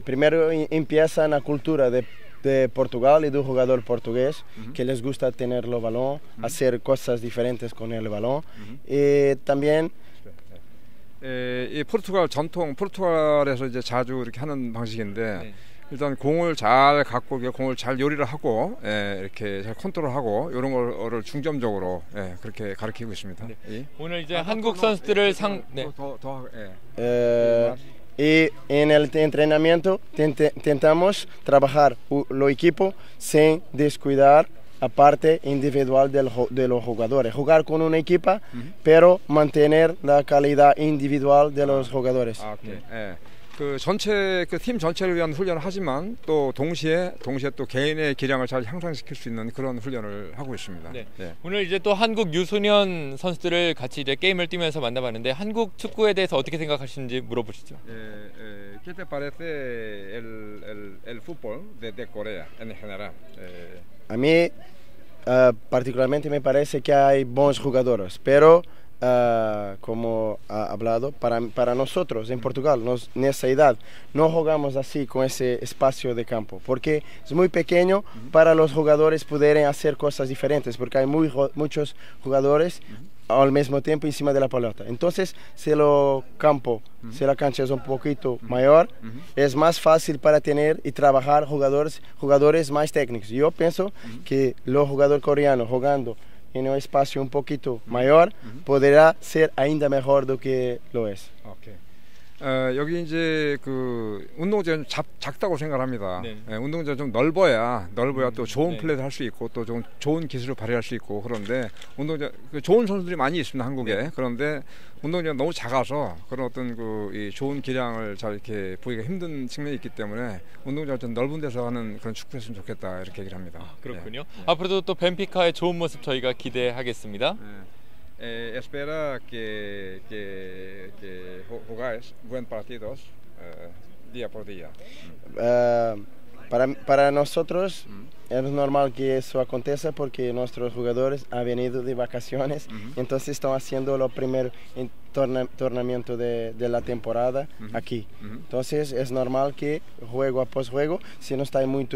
Primero empieza la cultura de Portugal y del jugador portugués que les gusta tener el balón, hacer cosas diferentes con el balón y también 이 포르투갈에서 이제 자주 이렇게 하는 방식인데 일단 공을 잘 갖고 공을 잘 요리를 하고 이렇게 잘 컨트롤하고 이런 거를 중점적으로 그렇게 가르치고 있습니다. 오늘 이제 한국 선수들을 Y en el entrenamiento intentamos trabajar los equipos sin descuidar la parte individual de los jugadores. Jugar con una equipa, pero mantener la calidad individual de los jugadores. 그 팀 전체를 위한 훈련을 하지만 또 동시에 또 개인의 기량을 잘 향상시킬 수 있는 그런 훈련을 하고 있습니다. 네. 오늘 이제 또 한국 유소년 선수들을 같이 이제 게임을 뛰면서 만나봤는데 한국 축구에 대해서 어떻게 생각하시는지 물어보시죠. ¿Qué te parece el fútbol de Corea en general? A mí particularmente me parece que hay buenos jugadores, pero como ha hablado, para nosotros en Portugal, en esa edad, no jugamos así con ese espacio de campo, porque es muy pequeño para los jugadores poderem hacer cosas diferentes, porque hay muchos jugadores al mismo tiempo encima de la pelota. Entonces, si la cancha es un poquito mayor, es más fácil para tener y trabajar jugadores más técnicos. Yo pienso que los jugadores coreanos jugando en un espacio un poquito mayor podrá ser ainda mejor do que lo es. 여기 이제 그 운동장이 작다고 생각합니다. 네. 운동장 좀 넓어야 또 좋은 네. 플레이를 할 수 있고 또 좀 좋은 기술을 발휘할 수 있고 그런데 운동장 좋은 선수들이 많이 있습니다 한국에. 네. 그런데 운동장이 너무 작아서 그런 어떤 이 좋은 기량을 잘 이렇게 보기가 힘든 측면이 있기 때문에 운동장 좀 넓은 데서 하는 그런 축구했으면 좋겠다 이렇게 얘기를 합니다. 그렇군요. 앞으로도 또 벤피카의 좋은 모습 저희가 기대하겠습니다. Espera que jugáis buen partidos día por día. Para nosotros es normal que eso aconteça porque nuestros jugadores han venido de vacaciones, entonces están haciendo el primer tornamiento de la temporada aquí. Entonces es normal que juego após juego, si no están muy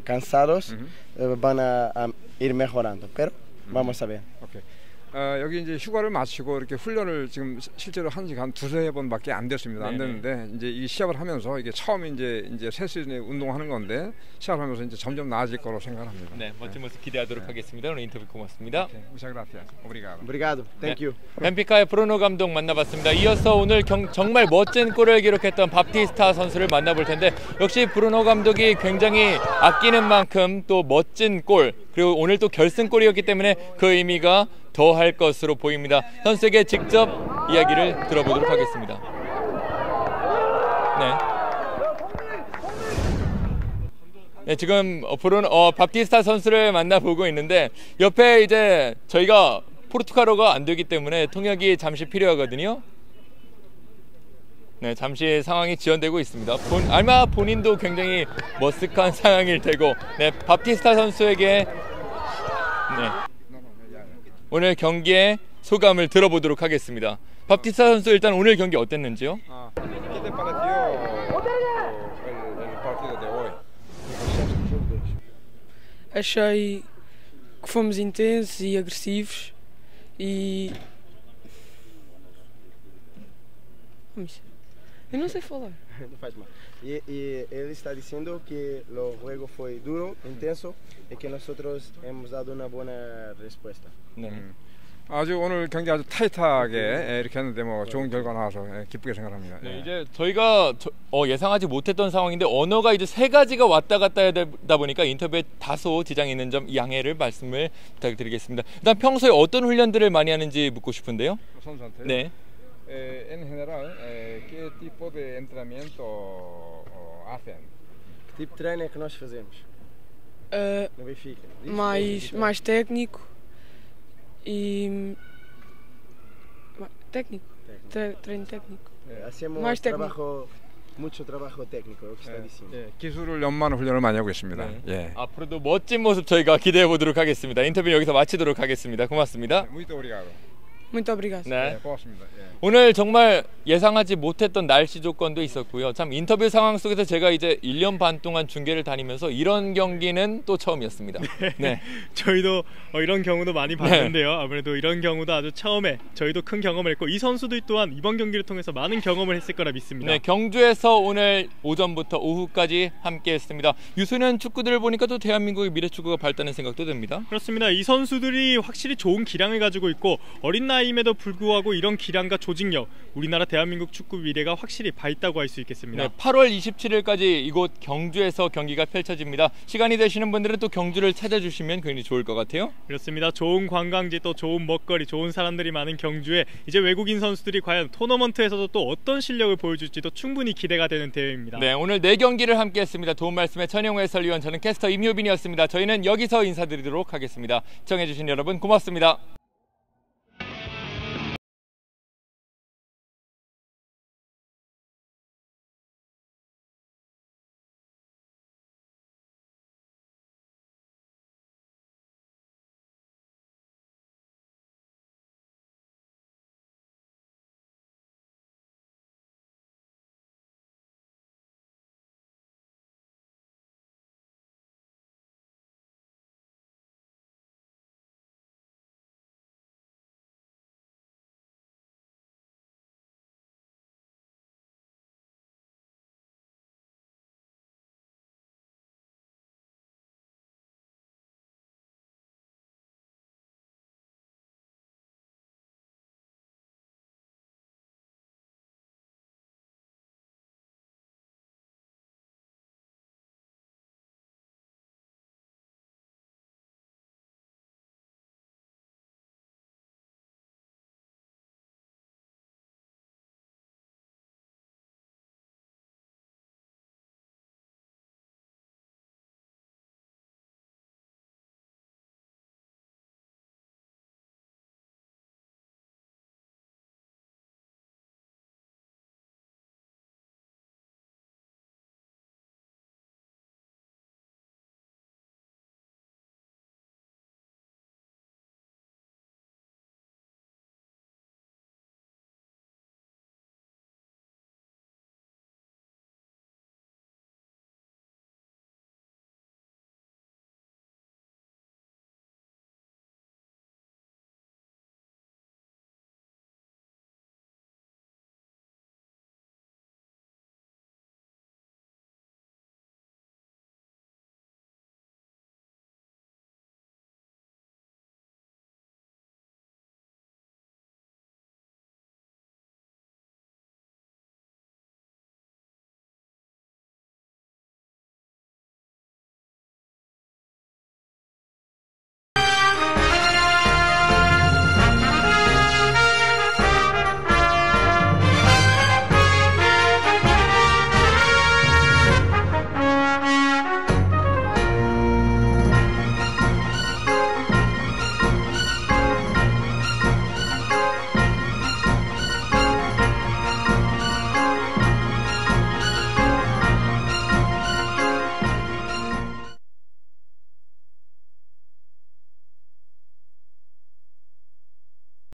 cansados, van a ir mejorando, pero vamos a ver. Okay. 여기 이제 휴가를 마치고 이렇게 훈련을 지금 실제로 한 지가 한 두세 번밖에 안 됐습니다. 안 됐는데 이제 이 시합을 하면서 이게 처음 이제 새 시즌에 운동하는 건데 시합하면서 이제 점점 나아질 거로 생각합니다. 네, 멋진 모습 기대하도록 하겠습니다. 오늘 인터뷰 고맙습니다. Muchas gracias. Obrigado. Obrigado. Thank you. 벤피카의 브루노 감독 만나봤습니다. 이어서 오늘 정말 멋진 골을 기록했던 밥티스타 선수를 만나볼 텐데 역시 브루노 감독이 굉장히 아끼는 만큼 또 멋진 골 그리고 오늘 또 결승골이었기 때문에 그 의미가 더할 것으로 보입니다. 선수에게 직접 이야기를 들어보도록 하겠습니다. 네, 지금 밥티스타 선수를 만나보고 있는데 옆에 이제 저희가 포르투갈어가 안 되기 때문에 통역이 잠시 필요하거든요. 네, 잠시 상황이 지연되고 있습니다. 아마 본인도 굉장히 머쓱한 상황일 테고, 네, 밥티스타 선수에게 오늘 경기의 소감을 들어보도록 하겠습니다. 밥티스타 선수 일단 오늘 경기 어땠는지요? ¿Qué te pareció el partido de hoy? Achei que fomos intensos e agressivos e. Eu não sei falar. No faz mal. Y él está diciendo que el juego fue duro, intenso y que nosotros hemos dado una buena respuesta. 네. 아주 오늘 경기 아주 타이트하게 이렇게 했는데 뭐 좋은 결과 나와서 기쁘게 생각합니다. 네, 이제 저희가 예상하지 못했던 상황인데 언어가 이제 세 가지가 왔다 갔다 하다 보니까 인터뷰에 다소 지장이 있는 점 양해를 말씀을 부탁드리겠습니다. 일단 평소에 어떤 훈련들을 많이 하는지 묻고 싶은데요. 선수한테. 네. En general, ¿qué tipo de entrenamiento hacen? Que tipo de treino é que nós fazemos no Benfica? Mais técnico e. Técnico. Treino técnico. Hacemos Mais técnico. mucho trabajo técnico, lo que está diciendo. 기술을 연마하는 훈련을 많이 하고 있습니다. 예. 앞으로도 멋진 모습 저희가 기대해 보도록 하겠습니다. 인터뷰 여기서 마치도록 하겠습니다. 고맙습니다. Muito obrigado. Muito obrigado. 네. 고맙습니다. 예. 오늘 정말 예상하지 못했던 날씨 조건도 있었고요. 참 인터뷰 상황 속에서 제가 이제 1년 반 동안 중계를 다니면서 이런 경기는 또 처음이었습니다. 네. 저희도 이런 경우도 많이 봤는데요. 아무래도 이런 경우도 아주 처음에 저희도 큰 경험을 했고 이 선수들 또한 이번 경기를 통해서 많은 경험을 했을 거라 믿습니다. 네, 경주에서 오늘 오전부터 오후까지 함께했습니다. 유소년 축구들을 보니까 또 대한민국의 미래 축구가 밝다는 생각도 듭니다. 그렇습니다. 이 선수들이 확실히 좋은 기량을 가지고 있고 어린 나이임에도 불구하고 이런 기량과 조직력, 우리나라 대한민국 축구 미래가 확실히 밝다고 할 수 있겠습니다. 네, 8월 27일까지 이곳 경주에서 경기가 펼쳐집니다. 시간이 되시는 분들은 또 경주를 찾아주시면 굉장히 좋을 것 같아요. 그렇습니다. 좋은 관광지 또 좋은 먹거리, 좋은 사람들이 많은 경주에 이제 외국인 선수들이 과연 토너먼트에서도 또 어떤 실력을 보여줄지도 충분히 기대가 되는 대회입니다. 네, 오늘 4경기를 함께했습니다. 도움 말씀에 천영우 해설위원, 저는 캐스터 임효빈이었습니다. 저희는 여기서 인사드리도록 하겠습니다. 시청해주신 여러분 고맙습니다.